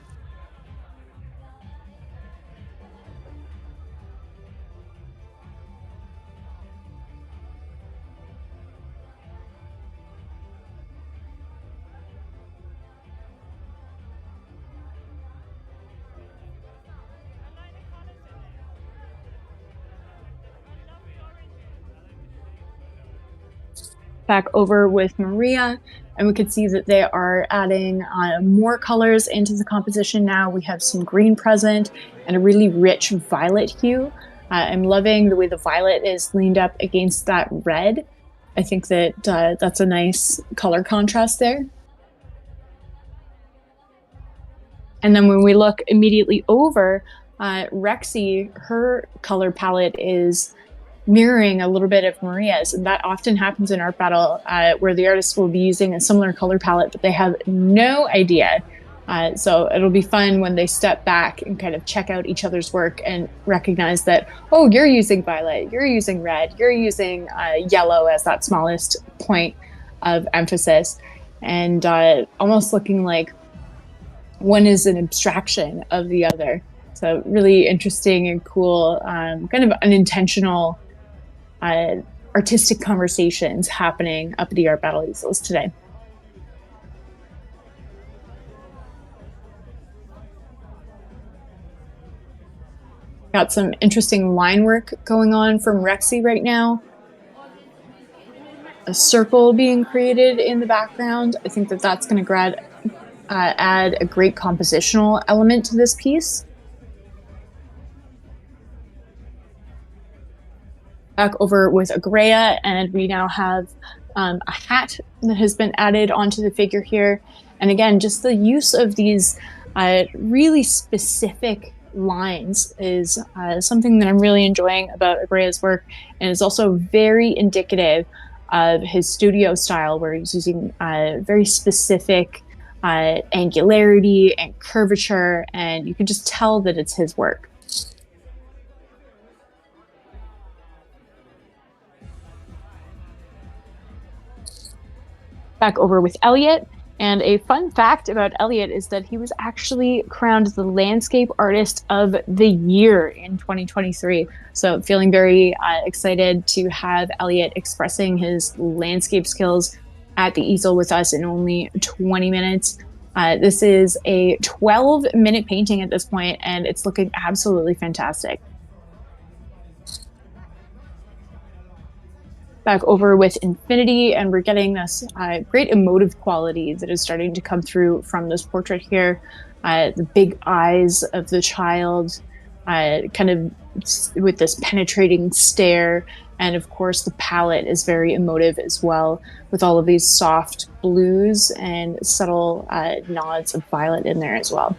Back over with Maria, and we could see that they are adding more colors into the composition now. We have some green present and a really rich violet hue. I'm loving the way the violet is leaned up against that red. I think that that's a nice color contrast there. And then when we look immediately over, Rexy, her color palette is mirroring a little bit of Maria's, and that often happens in art battle where the artist will be using a similar color palette, but they have no idea. So it'll be fun when they step back and kind of check out each other's work and recognize that, oh, you're using violet, you're using red, you're using yellow as that smallest point of emphasis, and almost looking like one is an abstraction of the other. So really interesting and cool, kind of unintentional artistic conversations happening up at the art battle easels today. Got some interesting line work going on from Rexy right now. A circle being created in the background. I think that that's going to add a great compositional element to this piece. Back over with Agrea, and we now have a hat that has been added onto the figure here. And again, just the use of these really specific lines is something that I'm really enjoying about Agrea's work, and is also very indicative of his studio style, where he's using very specific angularity and curvature, and you can just tell that it's his work. Back over with Elliot, and a fun fact about Elliot is that he was actually crowned the Landscape Artist of the Year in 2023. So feeling very excited to have Elliot expressing his landscape skills at the easel with us in only 20 minutes. This is a 12-minute painting at this point, and it's looking absolutely fantastic. Back over with Infinity, and we're getting this great emotive quality that is starting to come through from this portrait here. The big eyes of the child, kind of with this penetrating stare, and of course the palette is very emotive as well, with all of these soft blues and subtle nods of violet in there as well.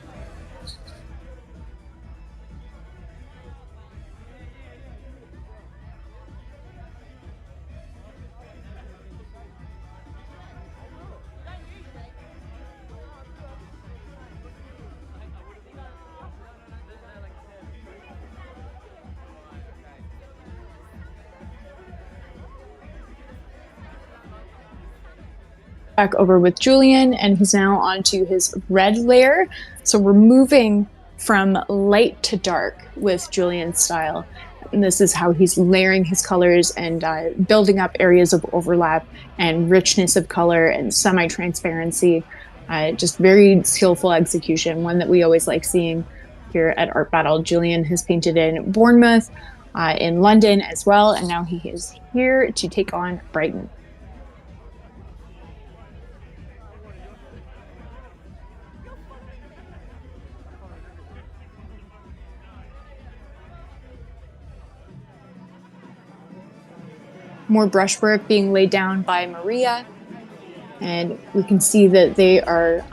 Back over with Julian, and he's now onto his red layer. So we're moving from light to dark with Julian's style. And this is how he's layering his colors and building up areas of overlap and richness of color and semi-transparency. Just very skillful execution, one that we always like seeing here at Art Battle. Julian has painted in Bournemouth, in London as well, and now he is here to take on Brighton. More brushwork being laid down by Maria, and we can see that they are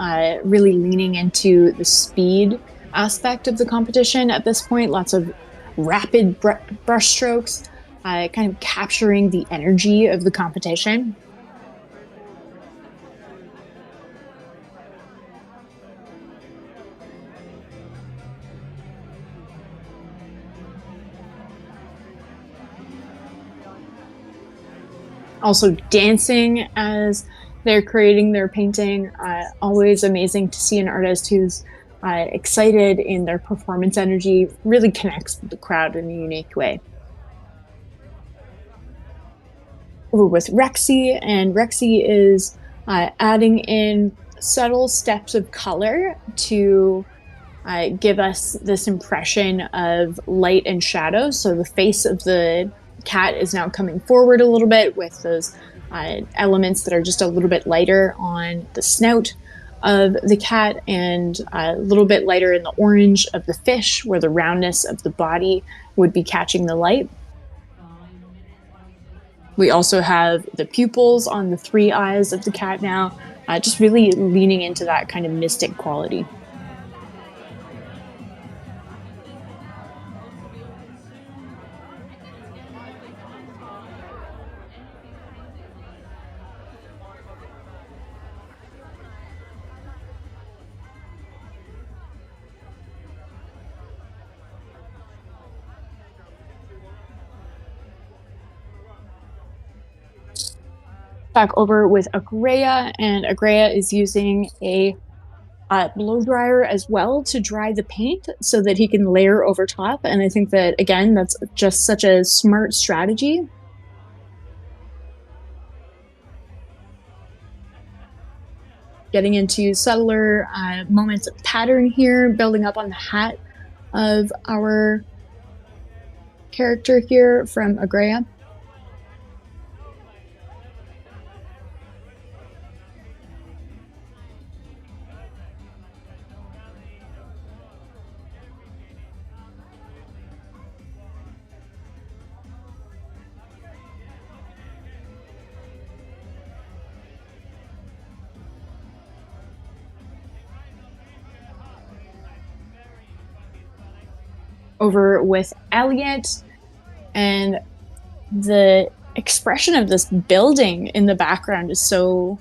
really leaning into the speed aspect of the competition at this point. Lots of rapid brush strokes, kind of capturing the energy of the competition. also dancing as they're creating their painting. Always amazing to see an artist who's excited in their performance energy, really connects with the crowd in a unique way. Over with Rexy, and Rexy is adding in subtle steps of color to give us this impression of light and shadow. So the face of the cat is now coming forward a little bit with those elements that are just a little bit lighter on the snout of the cat and a little bit lighter in the orange of the fish, where the roundness of the body would be catching the light. We also have the pupils on the 3 eyes of the cat now, just really leaning into that kind of mystic quality. Back over with Agrea, and Agrea is using a blow dryer as well to dry the paint so that he can layer over top. And I think that, again, that's just such a smart strategy. Getting into subtler moments of pattern here, building up on the hat of our character here from Agrea. Over with Elliot, and the expression of this building in the background is so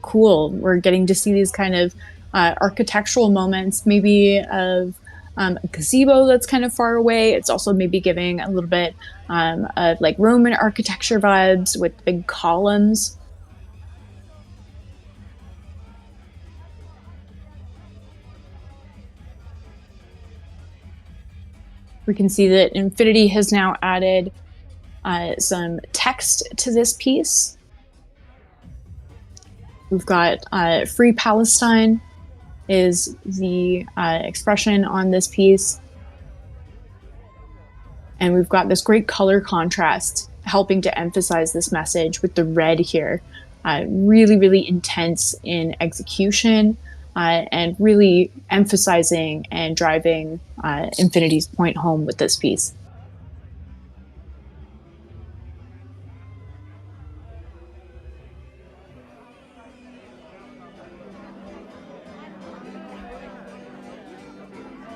cool. We're getting to see these kind of architectural moments, maybe of a gazebo that's kind of far away. It's also maybe giving a little bit of like Roman architecture vibes with big columns. We can see that Infinity has now added some text to this piece. We've got Free Palestine is the expression on this piece. And we've got this great color contrast helping to emphasize this message with the red here. Really, really intense in execution. And really emphasizing and driving Infinity's point home with this piece.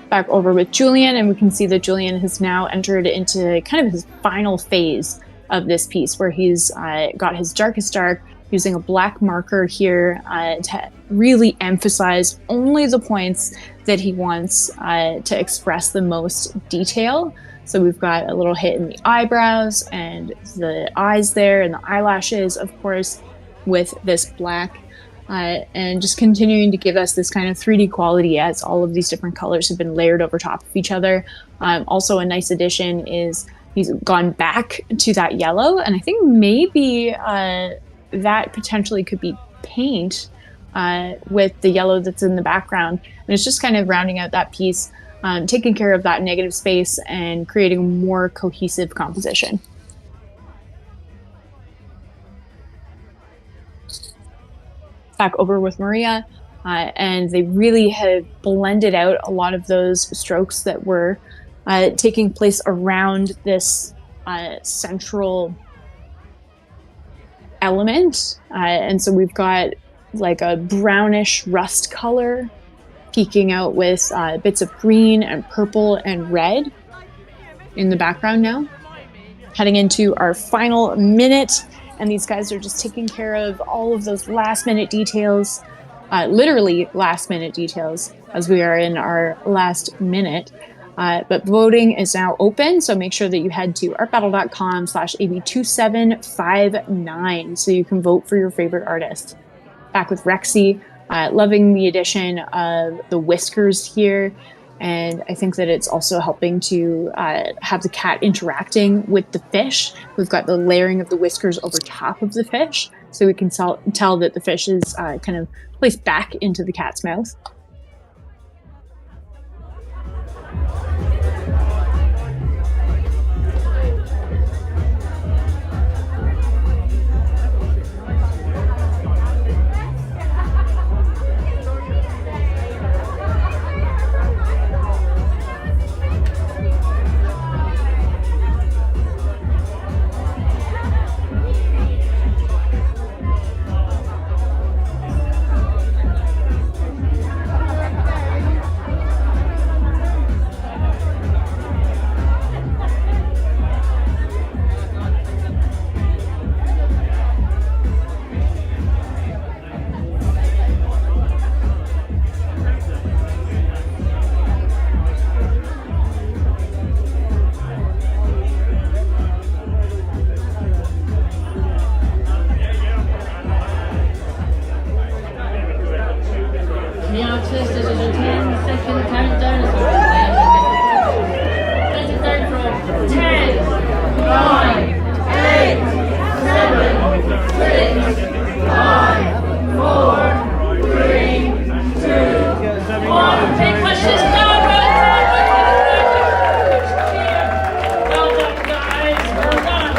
Back over with Julian, and we can see that Julian has now entered into kind of his final phase of this piece, where he's got his darkest dark, using a black marker here to really emphasize only the points that he wants to express the most detail. So we've got a little hit in the eyebrows and the eyes there and the eyelashes, of course, with this black. And just continuing to give us this kind of 3D quality as all of these different colors have been layered over top of each other. Also a nice addition is he's gone back to that yellow, and I think maybe that potentially could be paint with the yellow that's in the background. And it's just kind of rounding out that piece, taking care of that negative space and creating more cohesive composition. Back over with Maria, and they really have blended out a lot of those strokes that were taking place around this central element. And so we've got like a brownish rust color peeking out with bits of green and purple and red in the background now. Heading into our final minute, and these guys are just taking care of all of those last minute details, literally last minute details, as we are in our last minute. But voting is now open, so make sure that you head to artbattle.com/AB2759 so you can vote for your favorite artist. Back with Rexy, loving the addition of the whiskers here, and I think that it's also helping to have the cat interacting with the fish. We've got the layering of the whiskers over top of the fish, so we can tell that the fish is kind of placed back into the cat's mouth. The artist is at a 10-second countdown. Let it go from 10, 9, 8, 7, 6, 5, 4, 3, 2, 1. Take questions now. Well done, guys. Well done.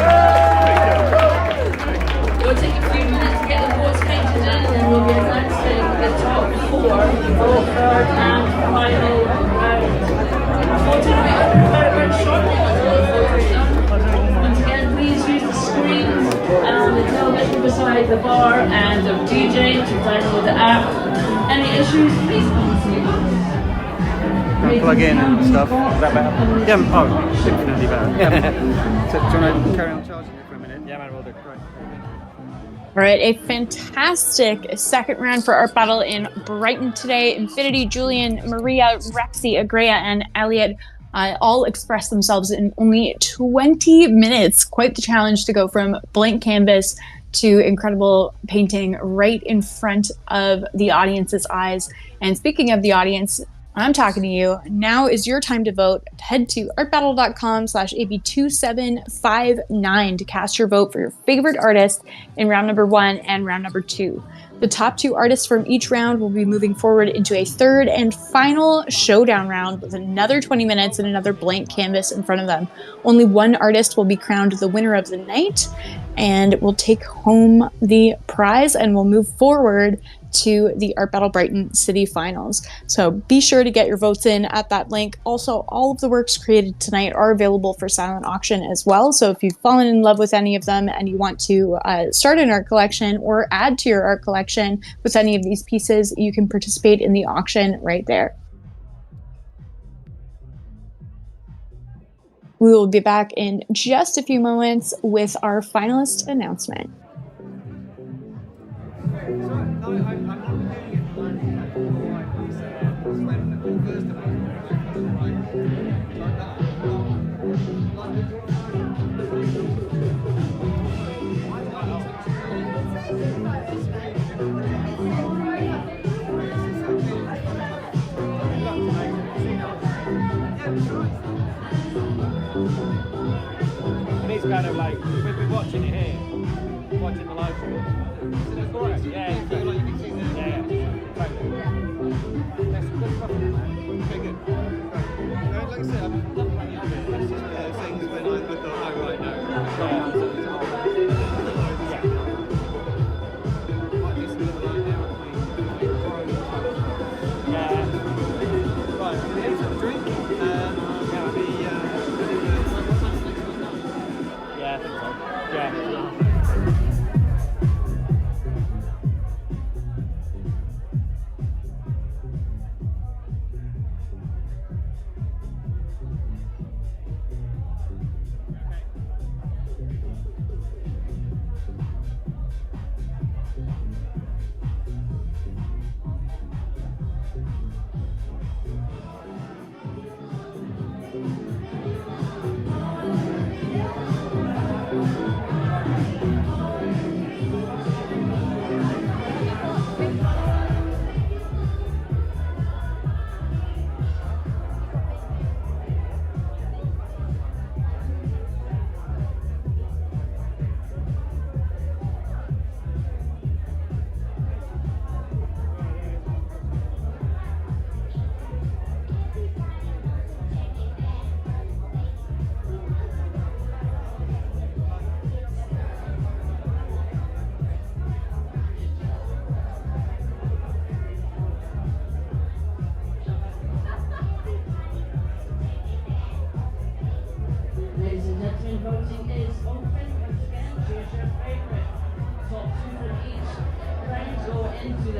We'll take a few minutes to get the boards painted in, and then we'll be announcing the top 4 for the third and final round. Voting will be open very, very shortly once all the photos done. Once again, please use the screens and the television beside the bar and the DJ to download the app. Any issues, please contact Plug in and stuff. Is that better? Yeah, oh, infinitely better. So, do you want to carry on charging it for a minute? Yeah, man, we'll do. Great. All right, a fantastic second round for Art Battle in Brighton today. Infinity, Julian, Maria, Rexy, Agrea, and Elliot all expressed themselves in only 20 minutes. Quite the challenge to go from blank canvas to incredible painting right in front of the audience's eyes. And speaking of the audience, I'm talking to you. Now is your time to vote. Head to artbattle.com/AB2759 to cast your vote for your favorite artist in round number 1 and round number 2. The top 2 artists from each round will be moving forward into a third and final showdown round with another 20 minutes and another blank canvas in front of them. Only one artist will be crowned the winner of the night and will take home the prize and will move forward to the Art Battle Brighton City Finals. So be sure to get your votes in at that link. Also, all of the works created tonight are available for silent auction as well. So if you've fallen in love with any of them and you want to start an art collection or add to your art collection with any of these pieces, you can participate in the auction right there. We will be back in just a few moments with our finalist announcement. It's kind of like, we're watching it here, watching the live stream. Yeah, you feel like you can see the... Yeah, totally. That's good stuff, man. Okay, good. Like I said, I'm not running out of it. That's just things when I thought, oh, right, no.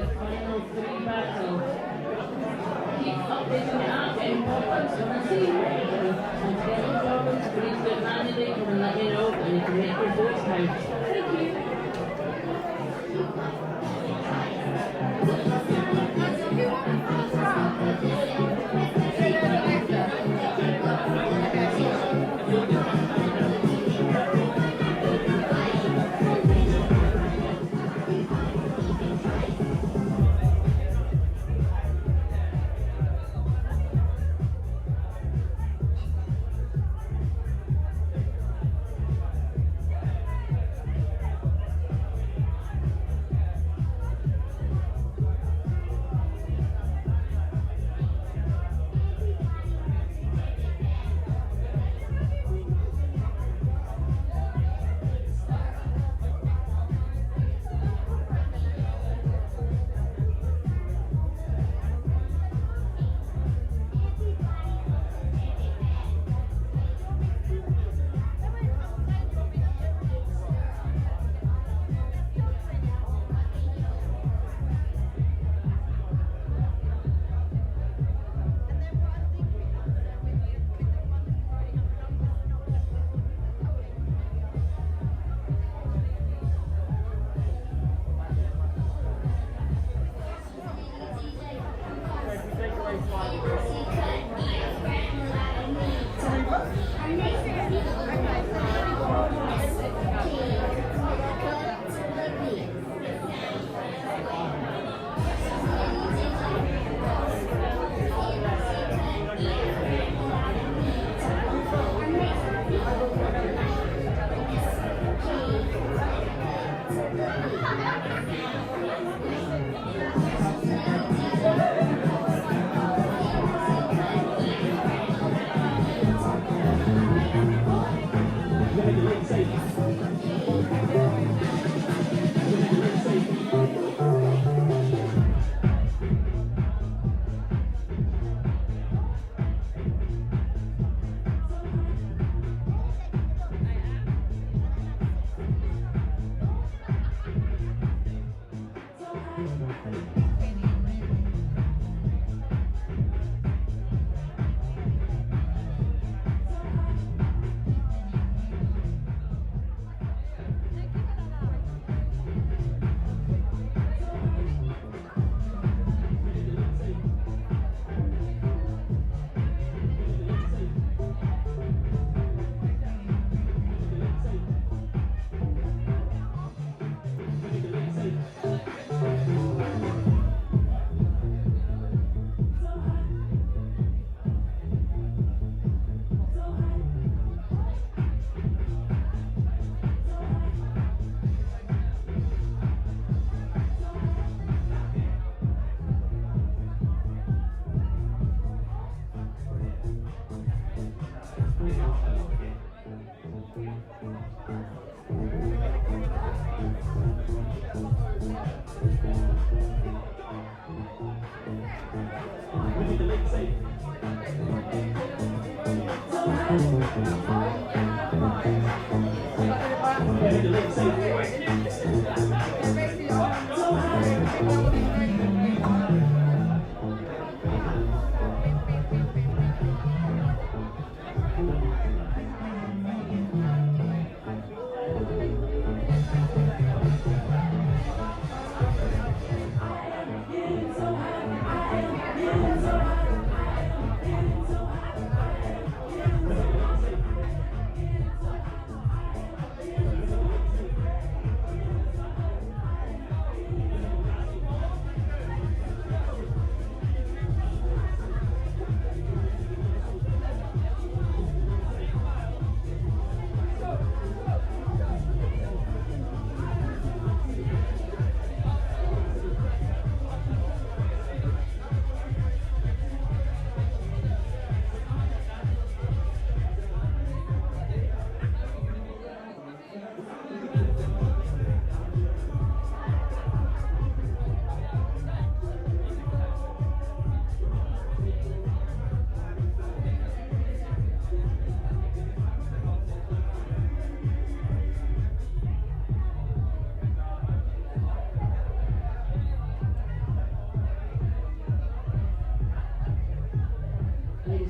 the final 3 battle. Keep updating the app, getting more points on the scene. And to get more problems, please do it manually and let me know, and you can make your votes count. Thank you.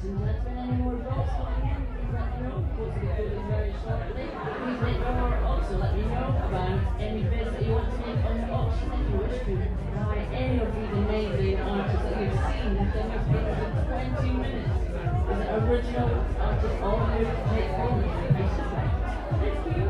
Ladies and gentlemen, any more votes coming in, please let me know. Votes will be opening very shortly. Please let me also let me know about any bids that you want to make on the auction if you wish to buy any of these amazing artists that you've seen have demonstrated in 20 minutes. Is it original artists all here to take home? Thank you.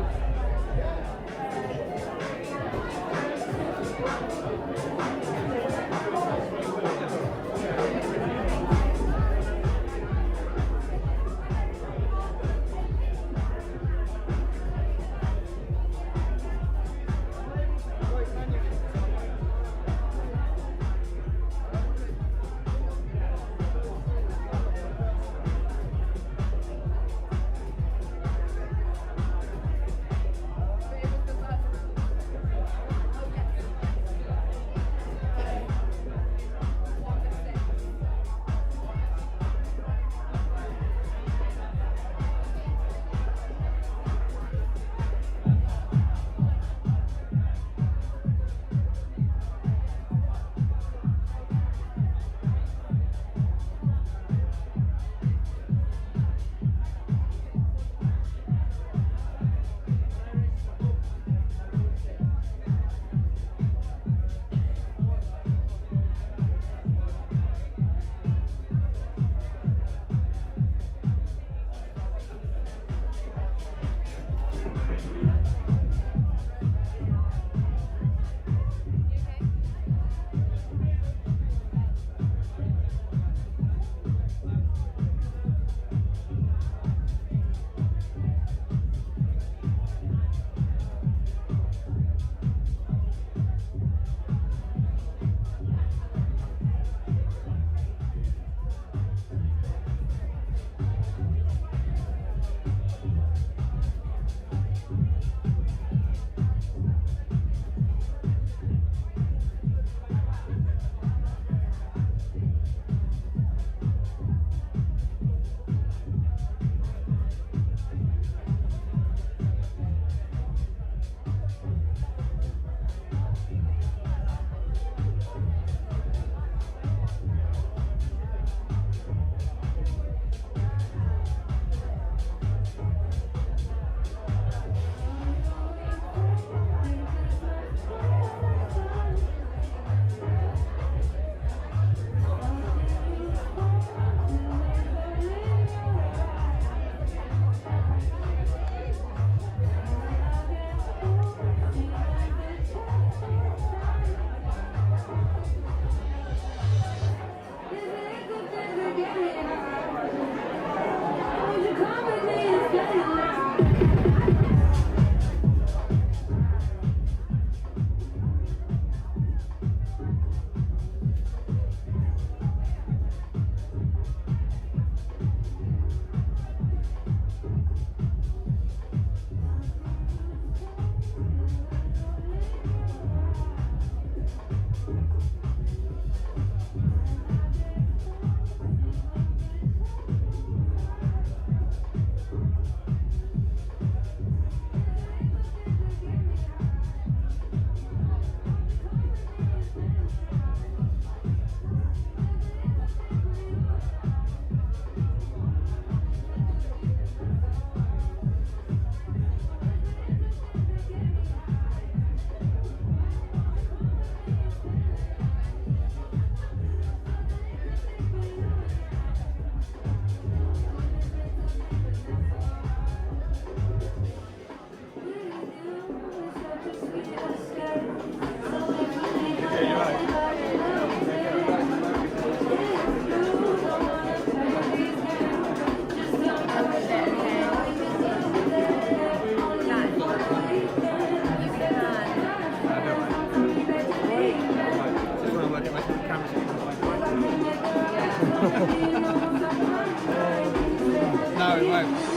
No, it won't.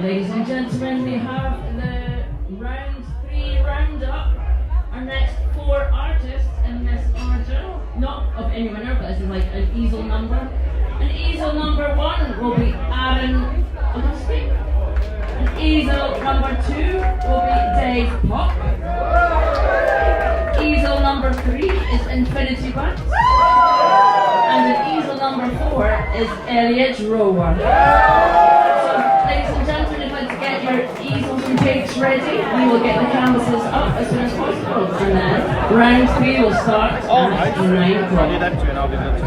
Ladies and gentlemen, we have the round 3 roundup. Our next 4 artists in this order, not of any winner, but this is like an easel number. An easel number 1 will be Aaron Augustine. An easel number 2 will be Dave Pop. Easel number 3 is Infinity Buds. And an easel number 4 is Elliot Rower. So, ladies and gentlemen, if you'd like to get your easels and cakes ready, we will get the canvases up as soon as possible. And then round 3 will start at 9 o'clock. I need them two and I'll do them two.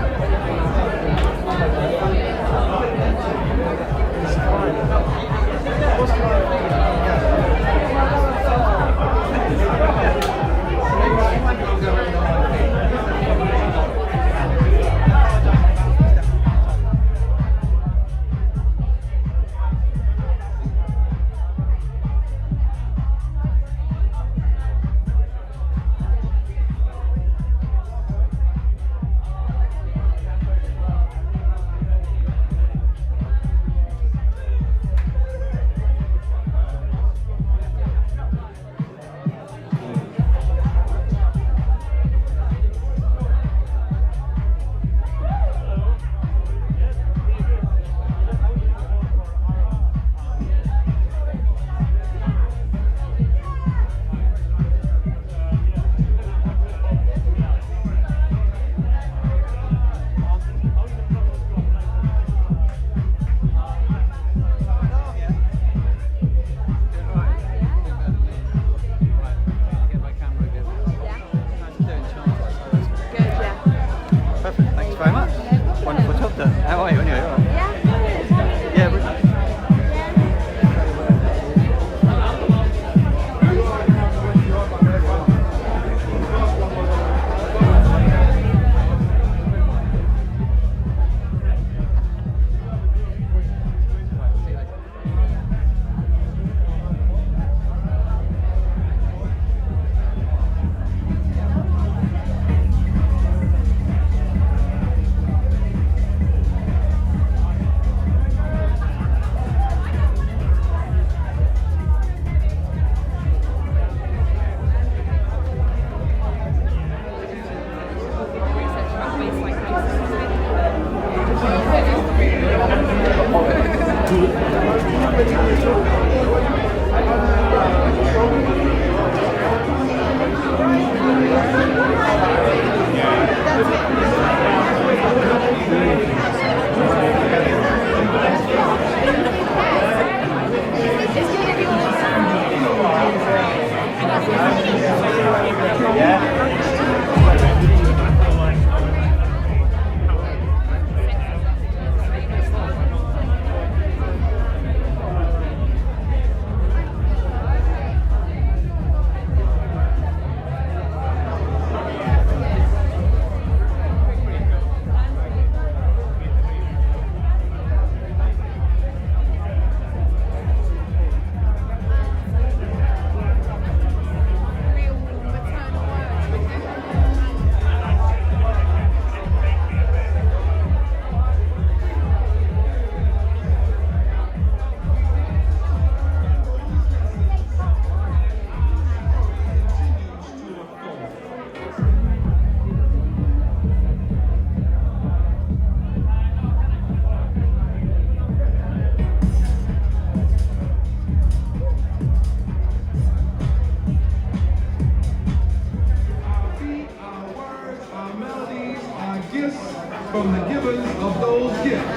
From the givers of those gifts.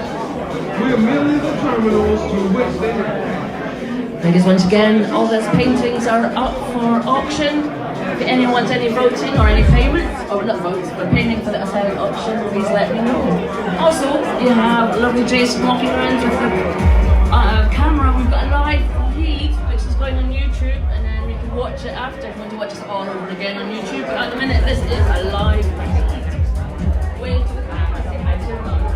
We are merely the terminals to which they refer. Because once again, all those paintings are up for auction. If anyone wants any voting or any payments, or not votes, but painting for the silent auction, please let me know. Also, you have lovely Jason walking around with the camera. We've got a live feed, which is going on YouTube, and then we can watch it after if you want to watch us all over again on YouTube. But at the minute, this is a live feed. Wait to the camera, say hi to your mum.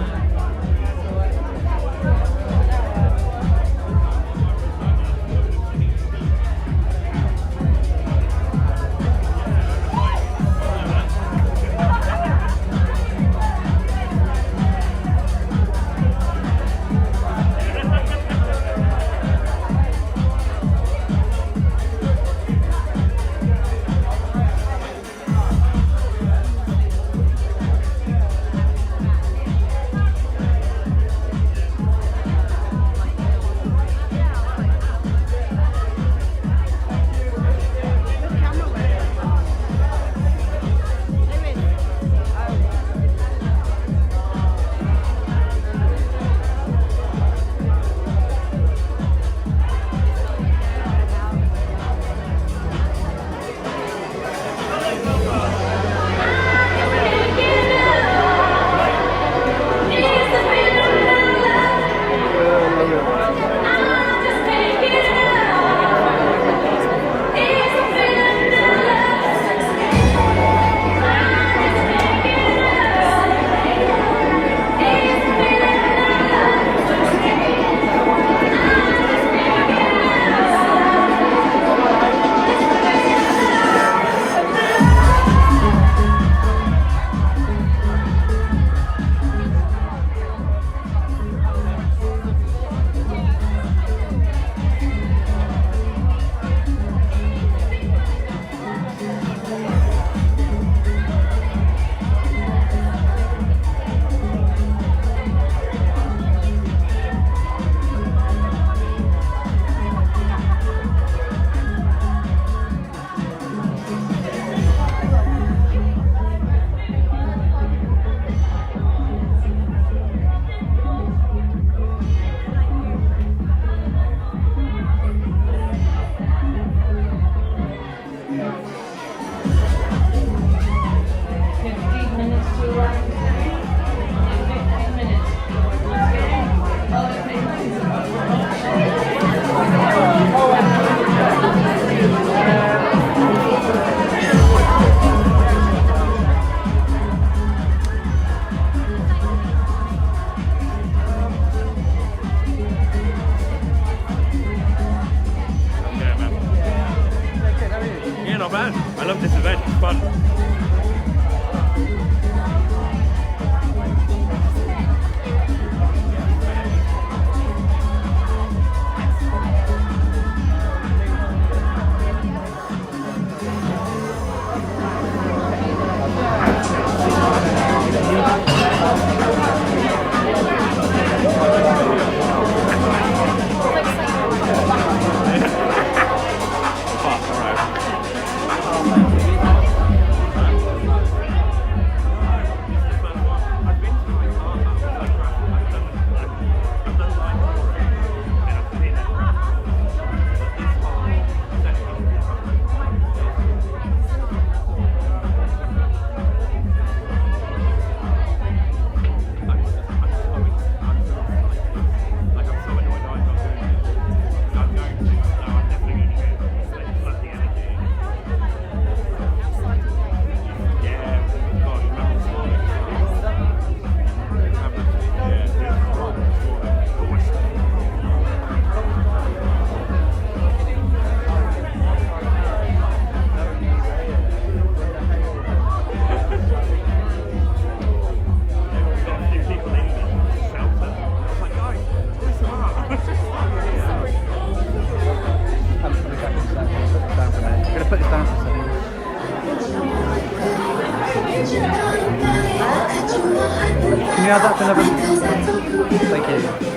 Thank you.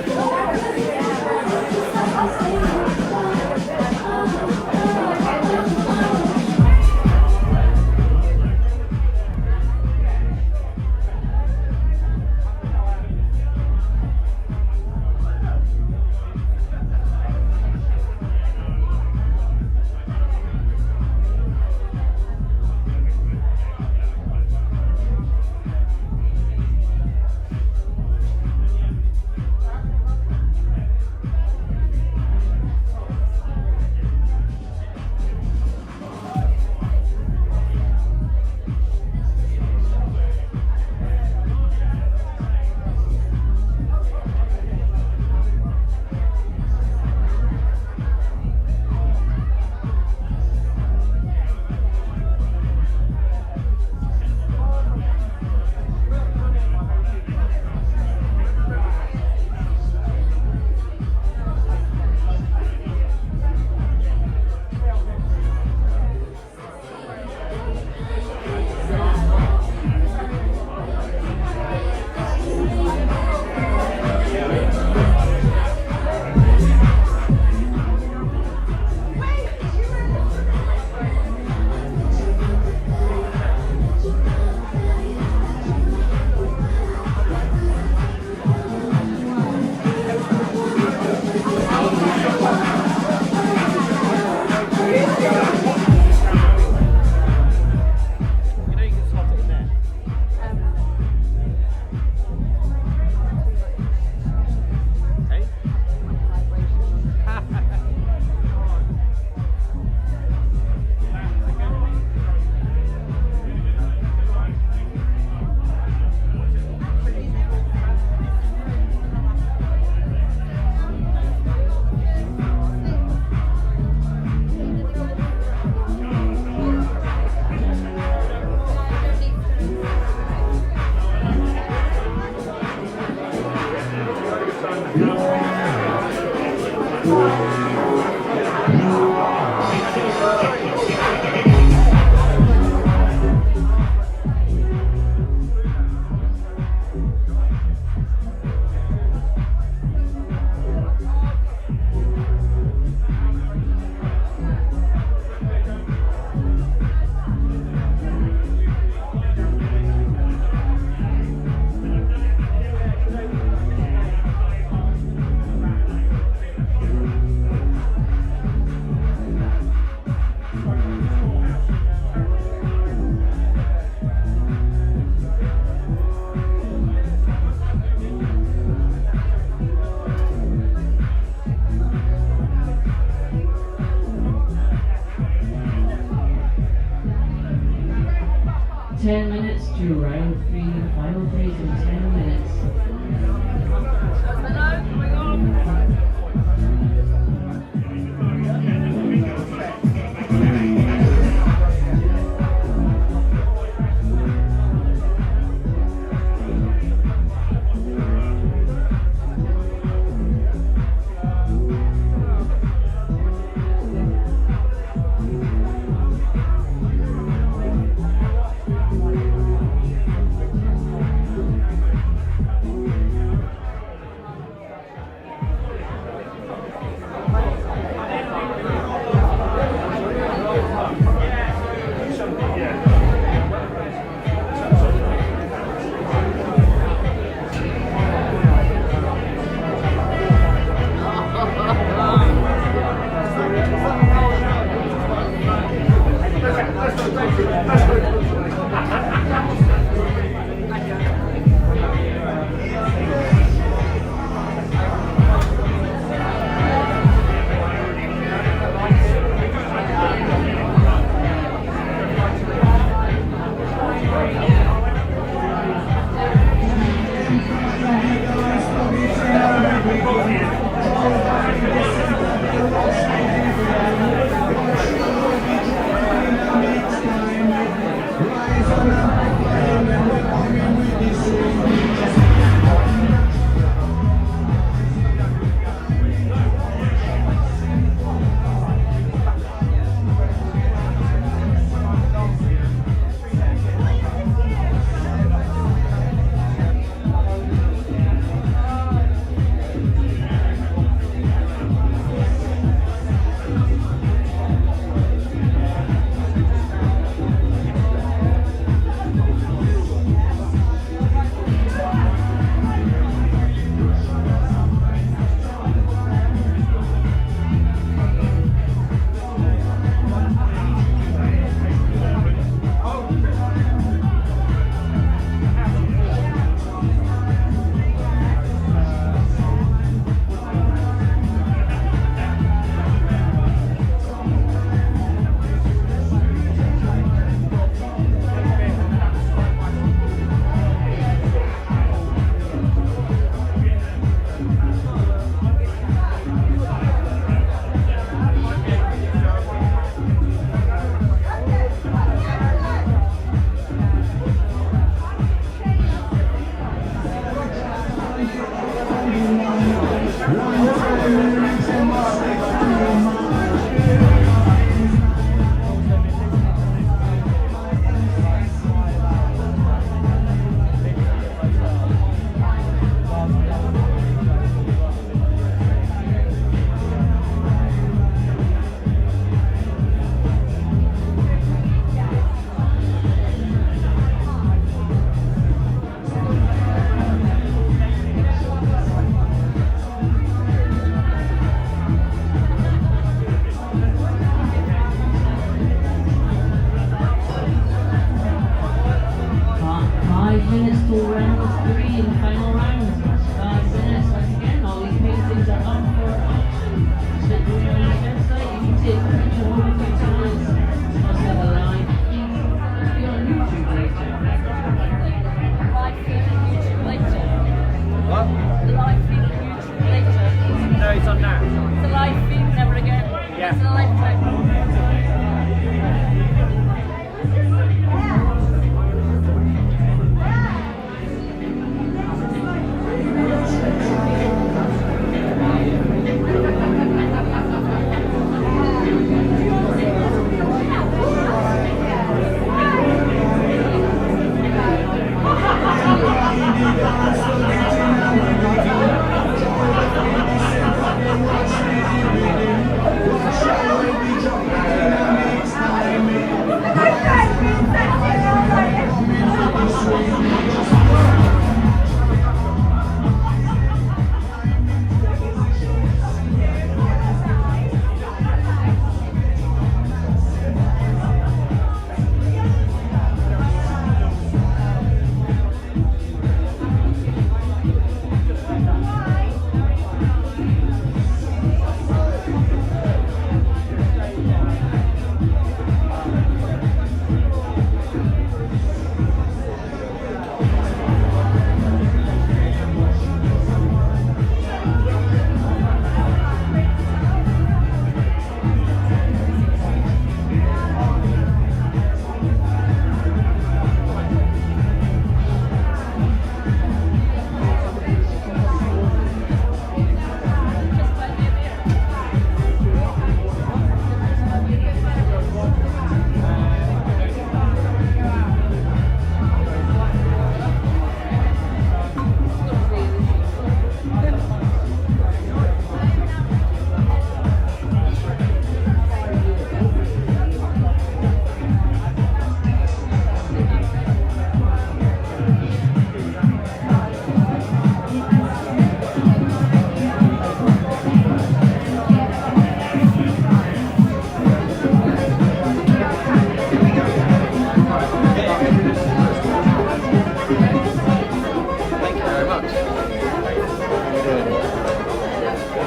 To round 3, final phrase in 10 minutes. 10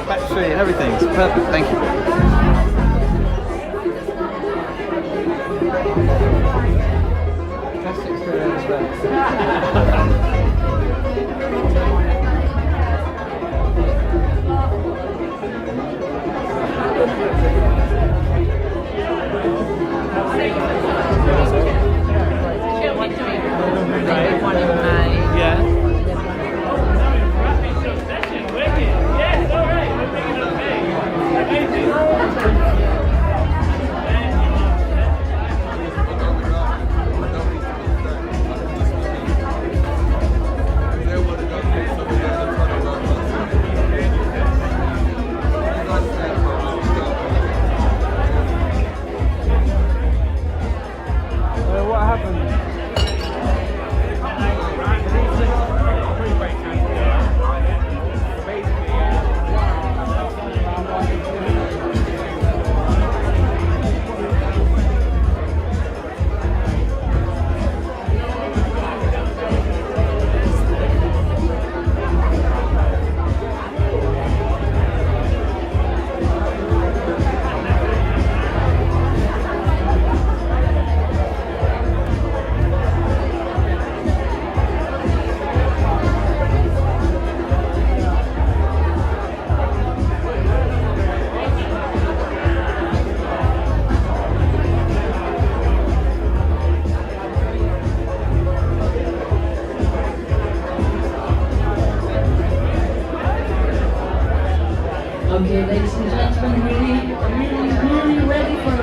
Battery and everything. It's perfect. Thank you. Fantastic story as well. Okay, ladies and gentlemen, really ready for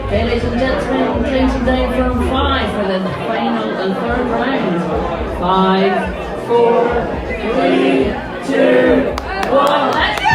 Okay, ladies and gentlemen, painting day from 5 for the final and third round. 5, 4, 3, 2, 1, let's go!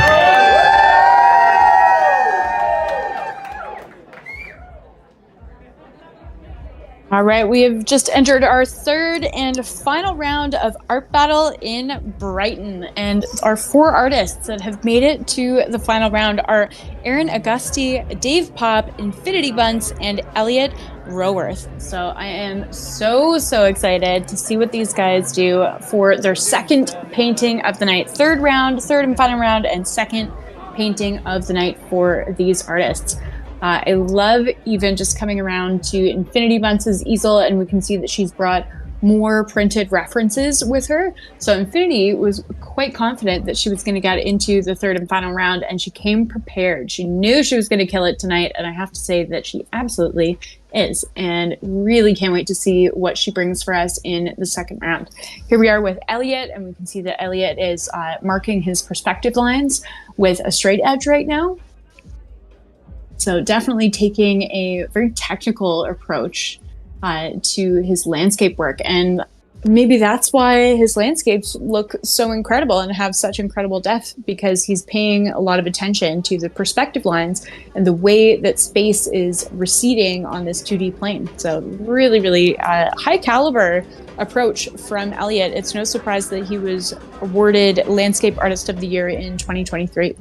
All right, we have just entered our third and final round of Art Battle in Brighton. And our 4 artists that have made it to the final round are Erin Augusti, Dave Pop, Infinity Bunce, and Elliot Roworth. So I am so excited to see what these guys do for their second painting of the night. Third and final round, and second painting of the night for these artists. I love even just coming around to Infinity Bunce's easel, and we can see that she's brought more printed references with her. So Infinity was quite confident that she was going to get into the third and final round, and she came prepared. She knew she was going to kill it tonight, and I have to say that she absolutely is, and really can't wait to see what she brings for us in the second round. Here we are with Elliot, and we can see that Elliot is marking his perspective lines with a straight edge right now. So definitely taking a very technical approach to his landscape work. And maybe that's why his landscapes look so incredible and have such incredible depth, because he's paying a lot of attention to the perspective lines and the way that space is receding on this 2D plane. So really high caliber approach from Elliot. It's no surprise that he was awarded Landscape Artist of the Year in 2023.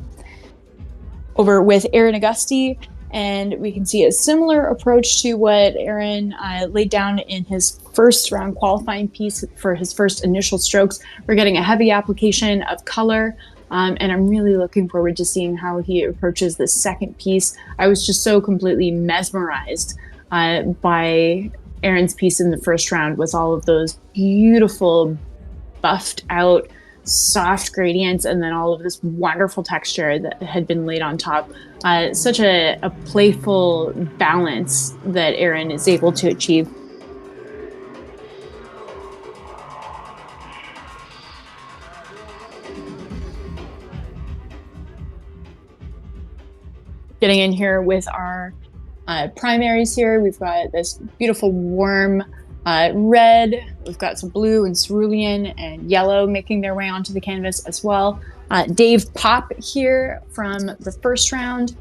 Over with Erin Augusti, and we can see a similar approach to what Erin laid down in his first round qualifying piece for his first initial strokes. We're getting a heavy application of color, and I'm really looking forward to seeing how he approaches the second piece. I was just so completely mesmerized by Erin's piece in the first round, with all of those beautiful buffed out soft gradients, and then all of this wonderful texture that had been laid on top. Such a playful balance that Erin is able to achieve. Getting in here with our primaries here, we've got this beautiful warm red, we've got some blue and cerulean and yellow making their way onto the canvas as well. Dave Pop here from the first round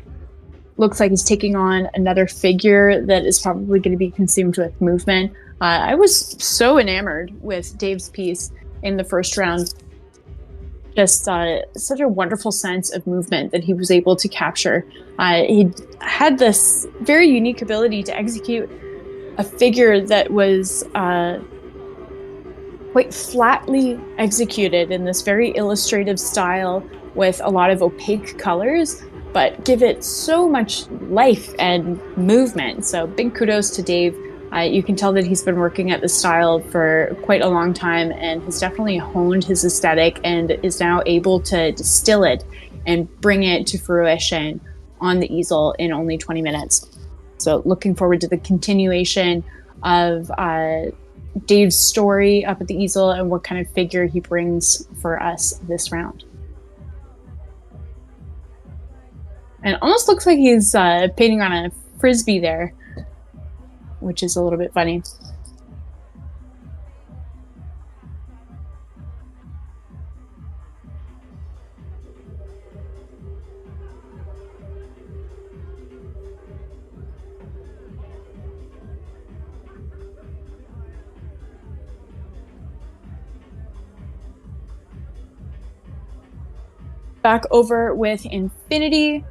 looks like he's taking on another figure that is probably going to be consumed with movement. I was so enamored with Dave's piece in the first round. Just such a wonderful sense of movement that he was able to capture. He had this very unique ability to execute a figure that was quite flatly executed in this very illustrative style with a lot of opaque colors, but give it so much life and movement. So big kudos to Dave. You can tell that he's been working at this style for quite a long time and has definitely honed his aesthetic and is now able to distill it and bring it to fruition on the easel in only 20 minutes. So looking forward to the continuation of Dave's story up at the easel and what kind of figure he brings for us this round. And it almost looks like he's painting on a frisbee there, which is a little bit funny. Back over with Infinity,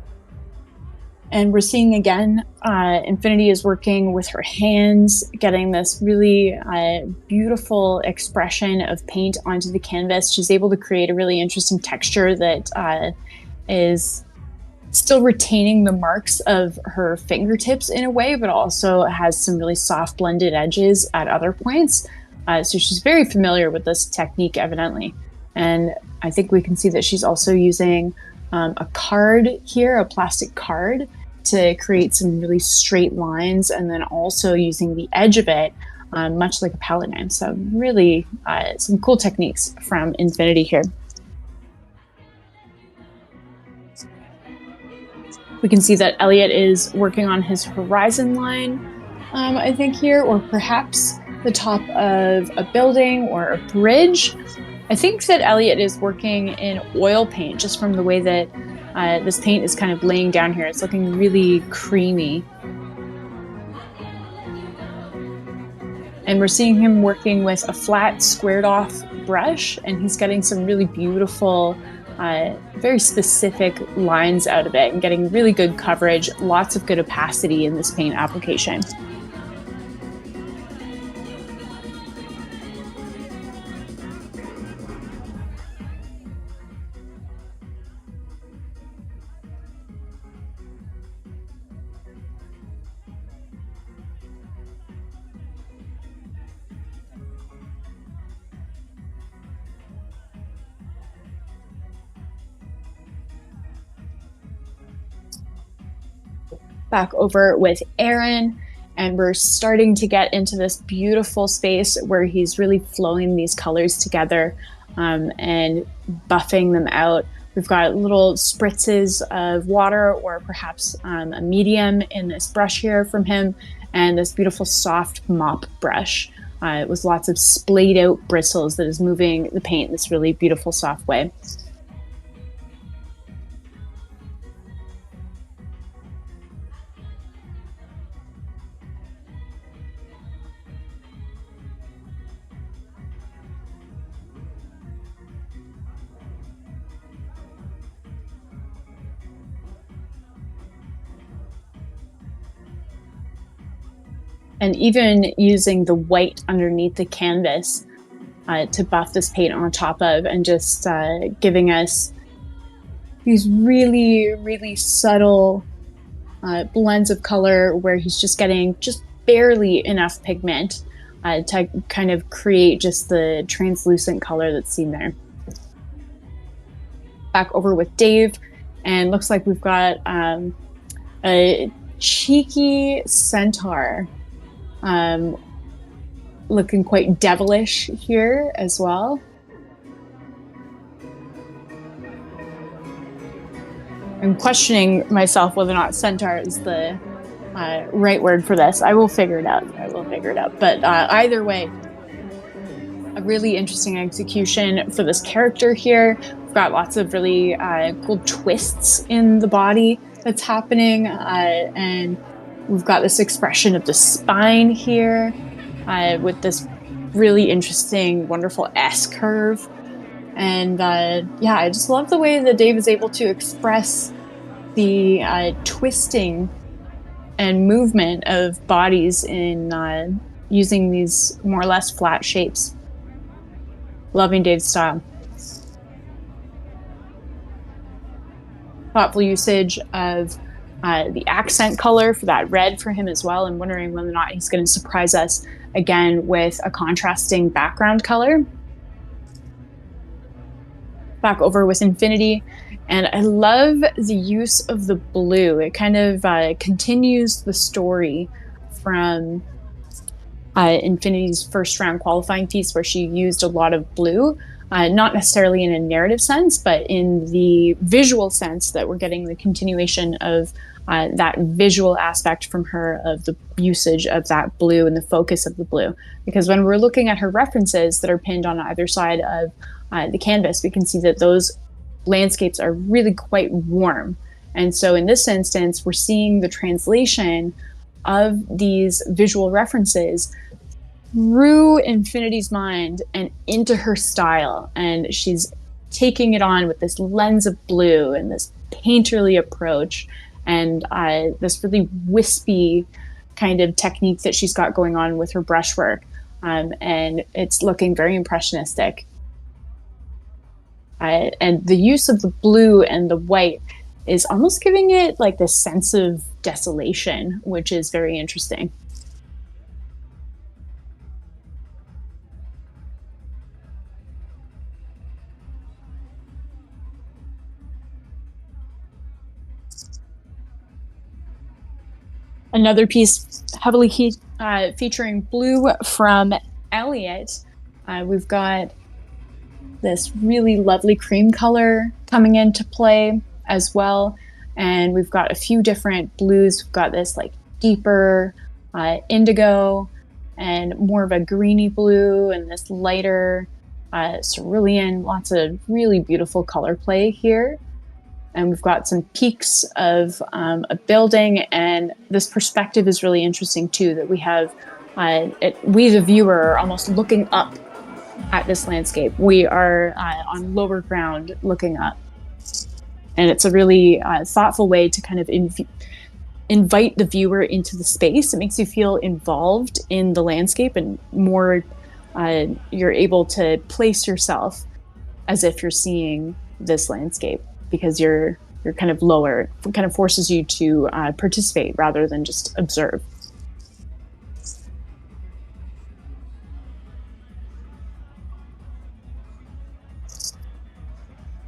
and we're seeing again Infinity is working with her hands, getting this really beautiful expression of paint onto the canvas. She's able to create a really interesting texture that is still retaining the marks of her fingertips in a way, but also has some really soft blended edges at other points. So she's very familiar with this technique, evidently. And I think we can see that she's also using a card here, a plastic card, to create some really straight lines, and then also using the edge of it, much like a palette knife. So really some cool techniques from Infinity here. We can see that Elliot is working on his horizon line, I think here, or perhaps the top of a building or a bridge. I think that Elliot is working in oil paint, just from the way that this paint is kind of laying down here. It's looking really creamy. And we're seeing him working with a flat, squared off brush, and he's getting some really beautiful, very specific lines out of it and getting really good coverage, lots of good opacity in this paint application. Back over with Aaron, and we're starting to get into this beautiful space where he's really flowing these colors together and buffing them out. We've got little spritzes of water, or perhaps a medium in this brush here from him, and this beautiful soft mop brush with lots of splayed out bristles that is moving the paint in this really beautiful soft way. And even using the white underneath the canvas to buff this paint on top of, and just giving us these really, really subtle blends of color where he's just getting just barely enough pigment to kind of create just the translucent color that's seen there. Back over with Dave, and looks like we've got a cheeky centaur. Looking quite devilish here as well. I'm questioning myself whether or not centaur is the right word for this. I will figure it out. But either way, a really interesting execution for this character here. We've got lots of really cool twists in the body that's happening, and we've got this expression of the spine here with this really interesting, wonderful S curve. And yeah, I just love the way that Dave is able to express the twisting and movement of bodies in using these more or less flat shapes. Loving Dave's style. Thoughtful usage of the accent color for that red for him as well, and wondering whether or not he's going to surprise us again with a contrasting background color. Back over with Infinity, and I love the use of the blue. It kind of continues the story from Infinity's first round qualifying piece, where she used a lot of blue. Not necessarily in a narrative sense, but in the visual sense, that we're getting the continuation of that visual aspect from her, of the usage of that blue and the focus of the blue. Because when we're looking at her references that are pinned on either side of the canvas, we can see that those landscapes are really quite warm. And so in this instance, we're seeing the translation of these visual references through Infinity's mind and into her style. And she's taking it on with this lens of blue and this painterly approach, and this really wispy kind of technique that she's got going on with her brushwork. And it's looking very impressionistic. And the use of the blue and the white is almost giving it like this sense of desolation, which is very interesting. Another piece heavily featuring blue from Elliot. We've got this really lovely cream color coming into play as well. And we've got a few different blues. We've got this like deeper indigo and more of a greeny blue, and this lighter cerulean. Lots of really beautiful color play here. And we've got some peaks of a building, and this perspective is really interesting too, that we have, we the viewer are almost looking up at this landscape. We are on lower ground looking up. And it's a really thoughtful way to kind of invite the viewer into the space. It makes you feel involved in the landscape, and more you're able to place yourself as if you're seeing this landscape, because you're kind of lower. It kind of forces you to participate rather than just observe.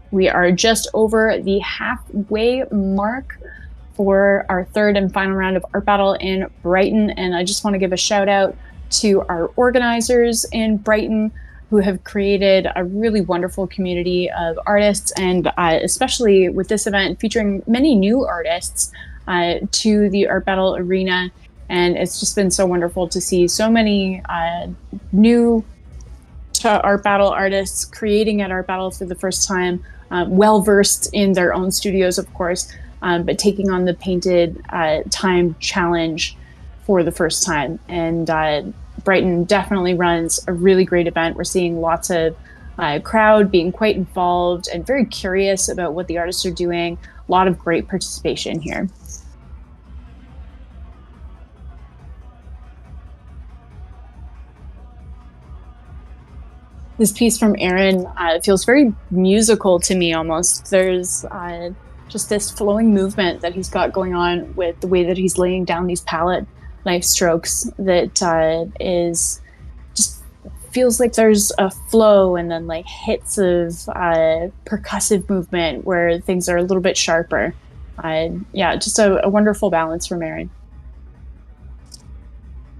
We are just over the halfway mark for our third and final round of Art Battle in Brighton. And I just want to give a shout out to our organizers in Brighton, who have created a really wonderful community of artists, and especially with this event featuring many new artists to the Art Battle arena. And it's just been so wonderful to see so many new to Art Battle artists creating at Art Battle for the first time, well-versed in their own studios, of course, but taking on the Painted Time Challenge for the first time. And Brighton definitely runs a really great event. We're seeing lots of crowd being quite involved and very curious about what the artists are doing. A lot of great participation here. This piece from Aaron feels very musical to me almost. There's just this flowing movement that he's got going on with the way that he's laying down these palette knife strokes that is just feels like there's a flow and then like hits of percussive movement where things are a little bit sharper. Yeah, just a wonderful balance from Aaron.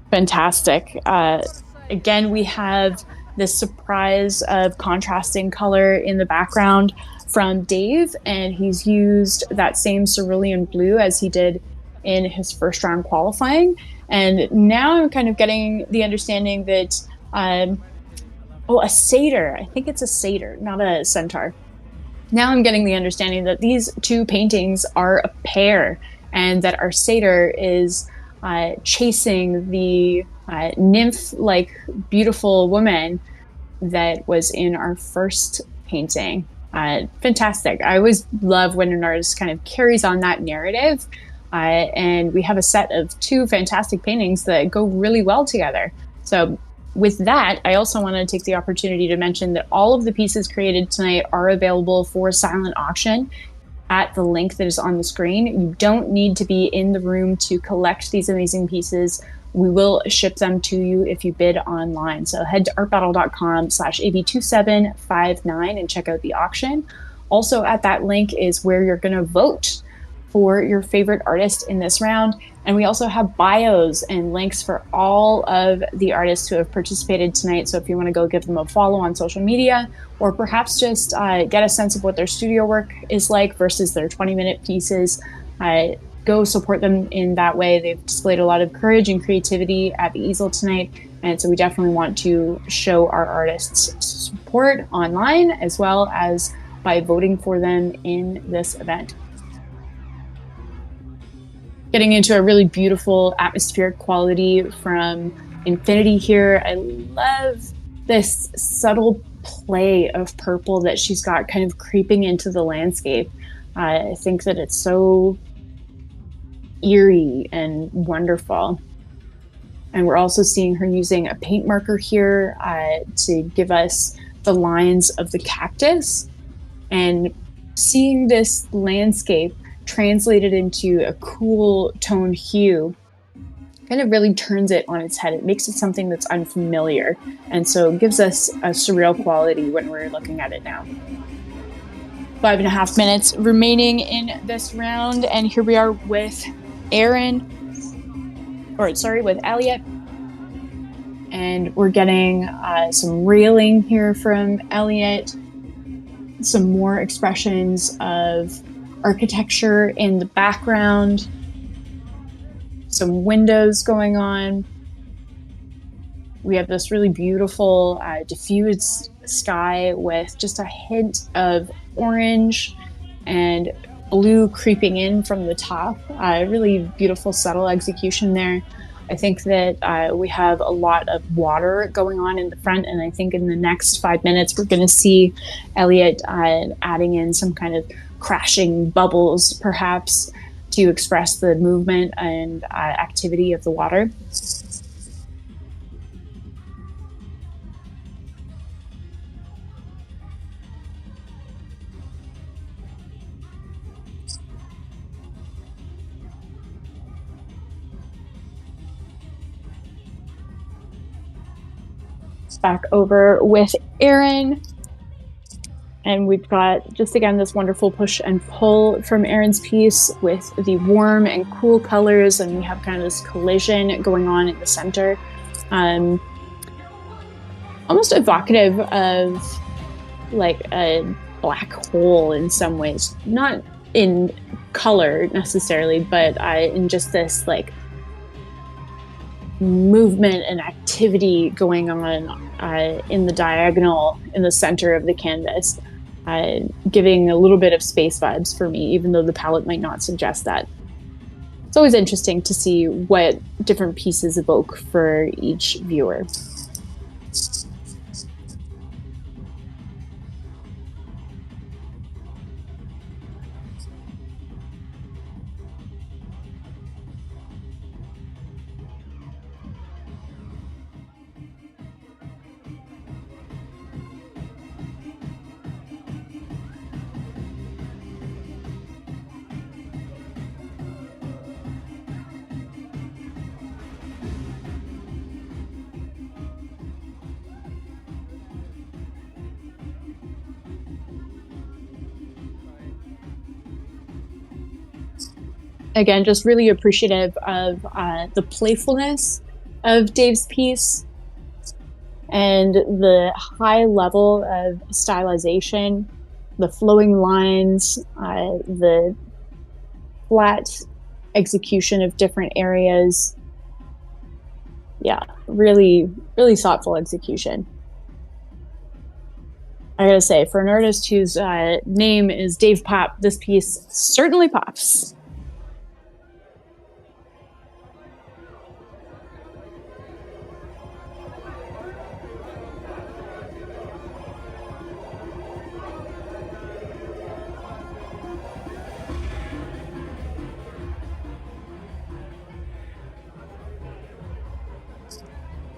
Fantastic. Again, we have this surprise of contrasting color in the background from Dave, and he's used that same cerulean blue as he did in his first round qualifying. And now I'm kind of getting the understanding that, a satyr, I think it's a satyr, not a centaur. Now I'm getting the understanding that these two paintings are a pair, and that our satyr is chasing the nymph-like beautiful woman that was in our first painting. Fantastic. I always love when an artist kind of carries on that narrative, and we have a set of two fantastic paintings that go really well together. So with that, I also want to take the opportunity to mention that all of the pieces created tonight are available for silent auction at the link that is on the screen. You don't need to be in the room to collect these amazing pieces. We will ship them to you if you bid online. So head to artbattle.com/AB2759 and check out the auction. Also at that link is where you're going to vote for your favorite artist in this round. And we also have bios and links for all of the artists who have participated tonight. So if you want to go give them a follow on social media, or perhaps just get a sense of what their studio work is like versus their 20-minute pieces, go support them in that way. They've displayed a lot of courage and creativity at the easel tonight. And so we definitely want to show our artists support online as well as by voting for them in this event. Getting into a really beautiful atmospheric quality from Infinity here. I love this subtle play of purple that she's got kind of creeping into the landscape. I think that it's so eerie and wonderful. And we're also seeing her using a paint marker here to give us the lines of the cactus, and seeing this landscape translated into a cool tone hue kind of really turns it on its head. It makes it something that's unfamiliar, and so it gives us a surreal quality when we're looking at it now. 5.5 minutes remaining in this round, and here we are with Aaron. with Elliot. And we're getting some railing here from Elliot, some more expressions of architecture in the background, some windows going on. We have this really beautiful diffused sky with just a hint of orange and blue creeping in from the top. Really beautiful, subtle execution there. I think that we have a lot of water going on in the front, and I think in the next 5 minutes we're going to see Elliot adding in some kind of crashing bubbles, perhaps, to express the movement and activity of the water. Back over with Aaron, and we've got just again this wonderful push and pull from Aaron's piece with the warm and cool colors, and we have kind of this collision going on in the center, almost evocative of like a black hole in some ways, not in color necessarily, but in just this like movement and activity going on in the diagonal in the center of the canvas, giving a little bit of space vibes for me, even though the palette might not suggest that. It's always interesting to see what different pieces evoke for each viewer. Again, just really appreciative of the playfulness of Dave's piece and the high level of stylization, the flowing lines, the flat execution of different areas. Yeah, really, really thoughtful execution. I gotta say, for an artist whose name is Dave Pop, this piece certainly pops.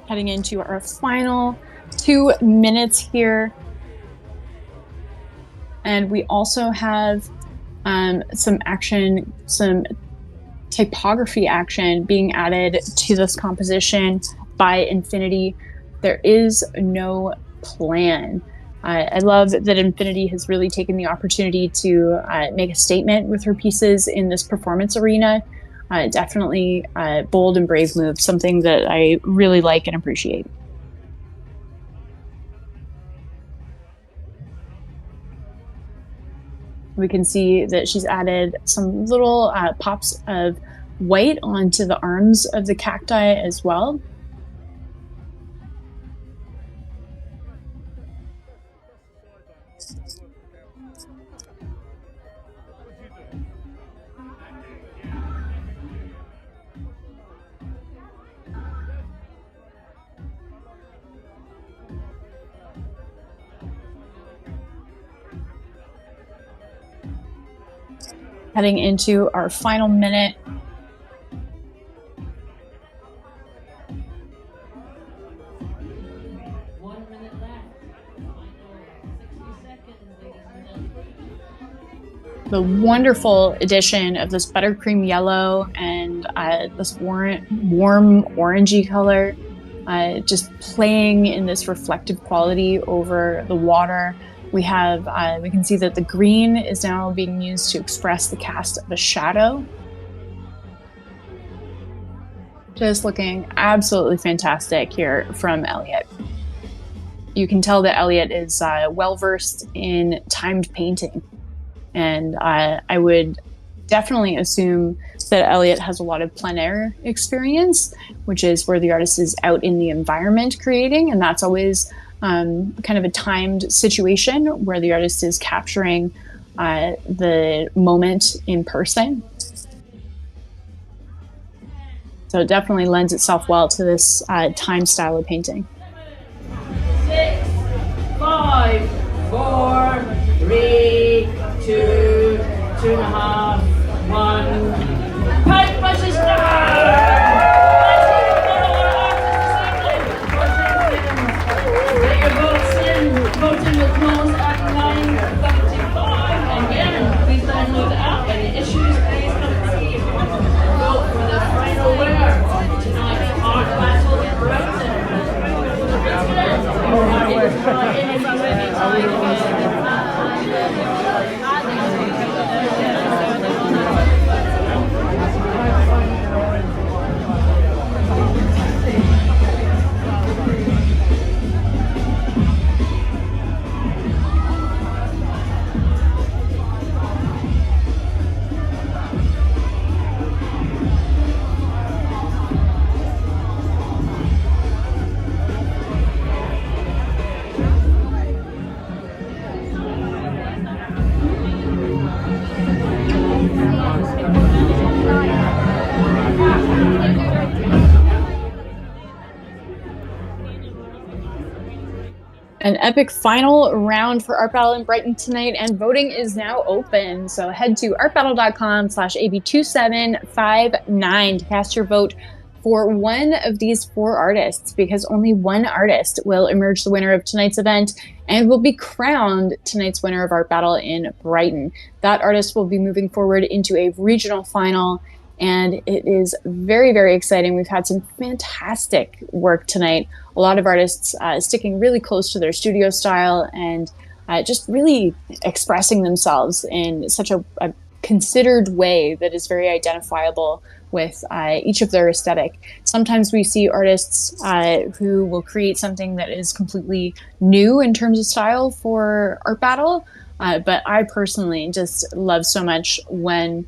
Heading into our final 2 minutes here. And we also have some action, some typography action being added to this composition by Infinity. There is no plan. I love that Infinity has really taken the opportunity to make a statement with her pieces in this performance arena. Definitely a bold and brave move, something that I really like and appreciate. We can see that she's added some little pops of white onto the arms of the cacti as well. Heading into our final minute. The wonderful addition of this buttercream yellow and this warm orangey color, just playing in this reflective quality over the water. We have, we can see that the green is now being used to express the cast of a shadow. Just looking absolutely fantastic here from Elliot. You can tell that Elliot is well-versed in timed painting. And I would definitely assume that Elliot has a lot of plein air experience, which is where the artist is out in the environment creating. And that's always kind of a timed situation where the artist is capturing the moment in person. So it definitely lends itself well to this time style of painting. 6, 5, 4, 3, 2, 2.5, 1. Paint brushes down! Get your votes in. Voting will close at 9:35. Again, please download the app. Any issues, please come see. Vote for the final winner. Tonight's art battle in Brighton. An epic final round for Art Battle in Brighton tonight, and voting is now open. So head to artbattle.com/AB2759 to cast your vote for one of these 4 artists, because only one artist will emerge the winner of tonight's event and will be crowned tonight's winner of Art Battle in Brighton. That artist will be moving forward into a regional final, and it is very, very exciting. We've had some fantastic work tonight. A lot of artists sticking really close to their studio style and just really expressing themselves in such a considered way that is very identifiable with each of their aesthetic. Sometimes we see artists who will create something that is completely new in terms of style for Art Battle, but I personally just love so much when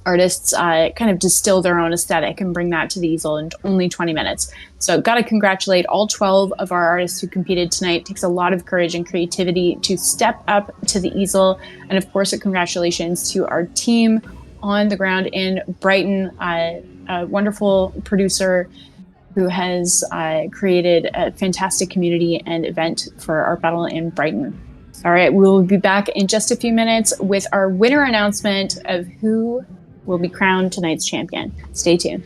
artists kind of distill their own aesthetic and bring that to the easel in only 20 minutes. So got to congratulate all 12 of our artists who competed tonight. It takes a lot of courage and creativity to step up to the easel. And of course, a congratulations to our team on the ground in Brighton, a wonderful producer who has created a fantastic community and event for Art Battle in Brighton. All right, we'll be back in just a few minutes with our winner announcement of who will be crowned tonight's champion. Stay tuned.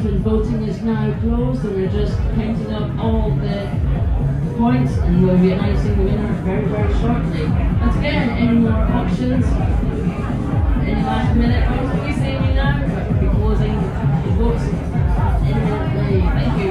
gentlemen, voting is now closed and we're just counting up all the points and we'll be announcing the winner very, very shortly. Once again, any more options? Any last minute votes? Please say me now. We'll be closing the votes imminently. Thank you.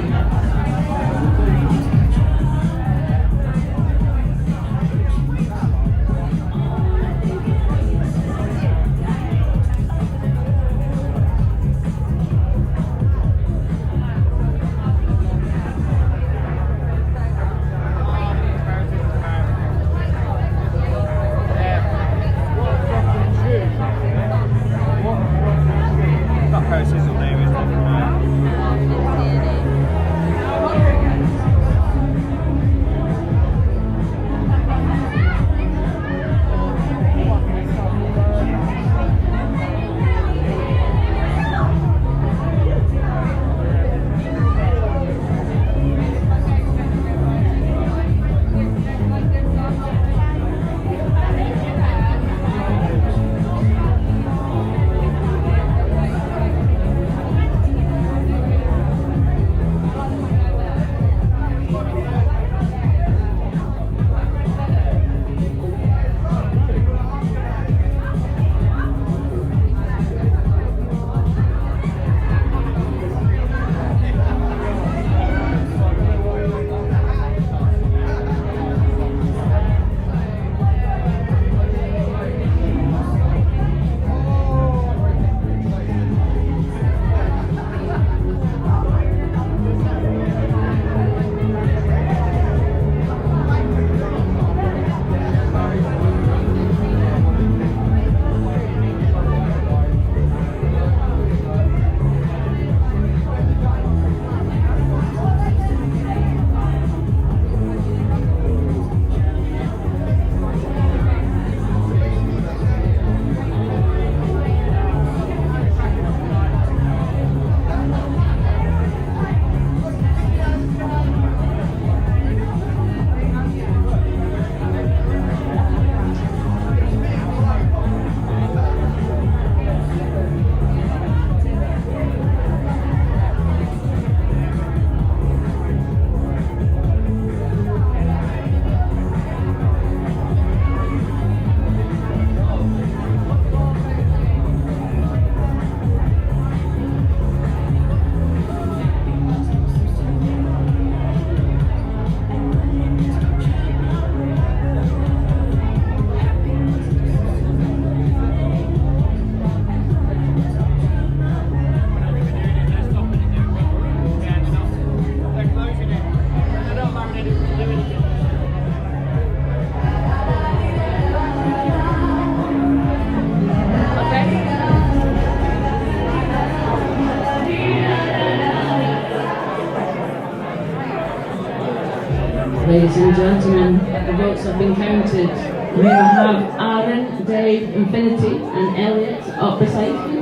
Ladies and gentlemen, the votes have been counted. May I have Aaron, Dave, Infinity and Elliot up beside me?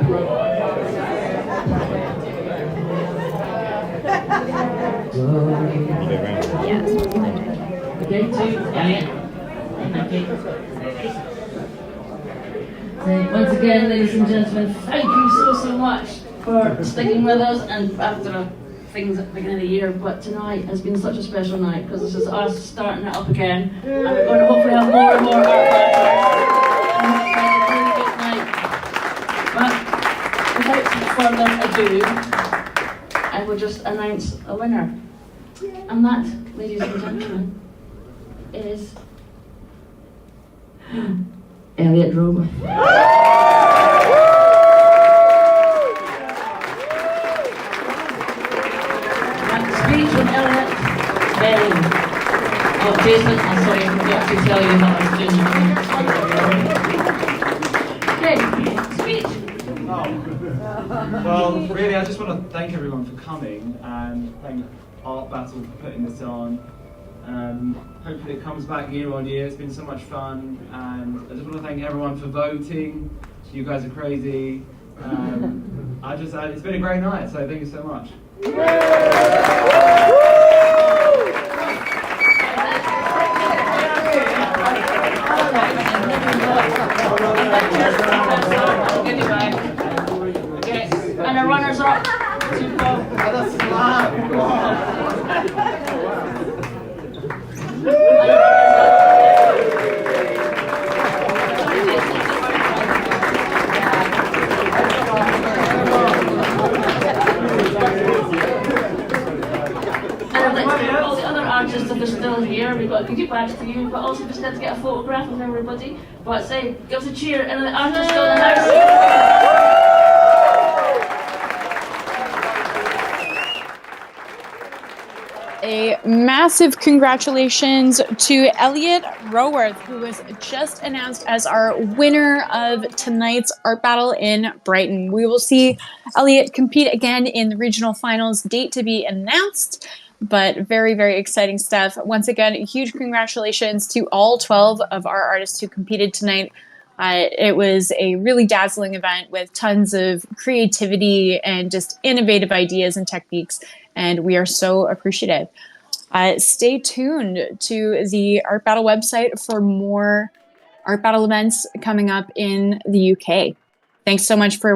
Yes. Okay, to Elliot. So once again, ladies and gentlemen, thank you so much for sticking with us and after things at the beginning of the year, but tonight has been such a special night because this is us starting it up again and we're going to hopefully have more and more art battles. But without further ado, I will just announce a winner. And that, ladies and gentlemen, is Elliot Romer. Speech from Elliot. Oh, Jason, I'm sorry, I forgot to tell you that I was doing it. Okay, speech. Well, really, I just want to thank everyone for coming and thank Art Battle for putting this on. Hopefully it comes back year on year. It's been so much fun, and I just want to thank everyone for voting. You guys are crazy. It's been a great night, so thank you so much. And the runners up to other artists that are still here. We've got a goodie badge for you, but also just to get a photograph of everybody. But say, give us a cheer, and the artists still in the house. A massive congratulations to Elliot Roworth, who was just announced as our winner of tonight's art battle in Brighton. We will see Elliot compete again in the regional finals, date to be announced, but very, very exciting stuff. Once again, a huge congratulations to all 12 of our artists who competed tonight. It was a really dazzling event with tons of creativity and just innovative ideas and techniques, and we are so appreciative. Stay tuned to the Art Battle website for more Art Battle events coming up in the UK. Thanks so much for watching.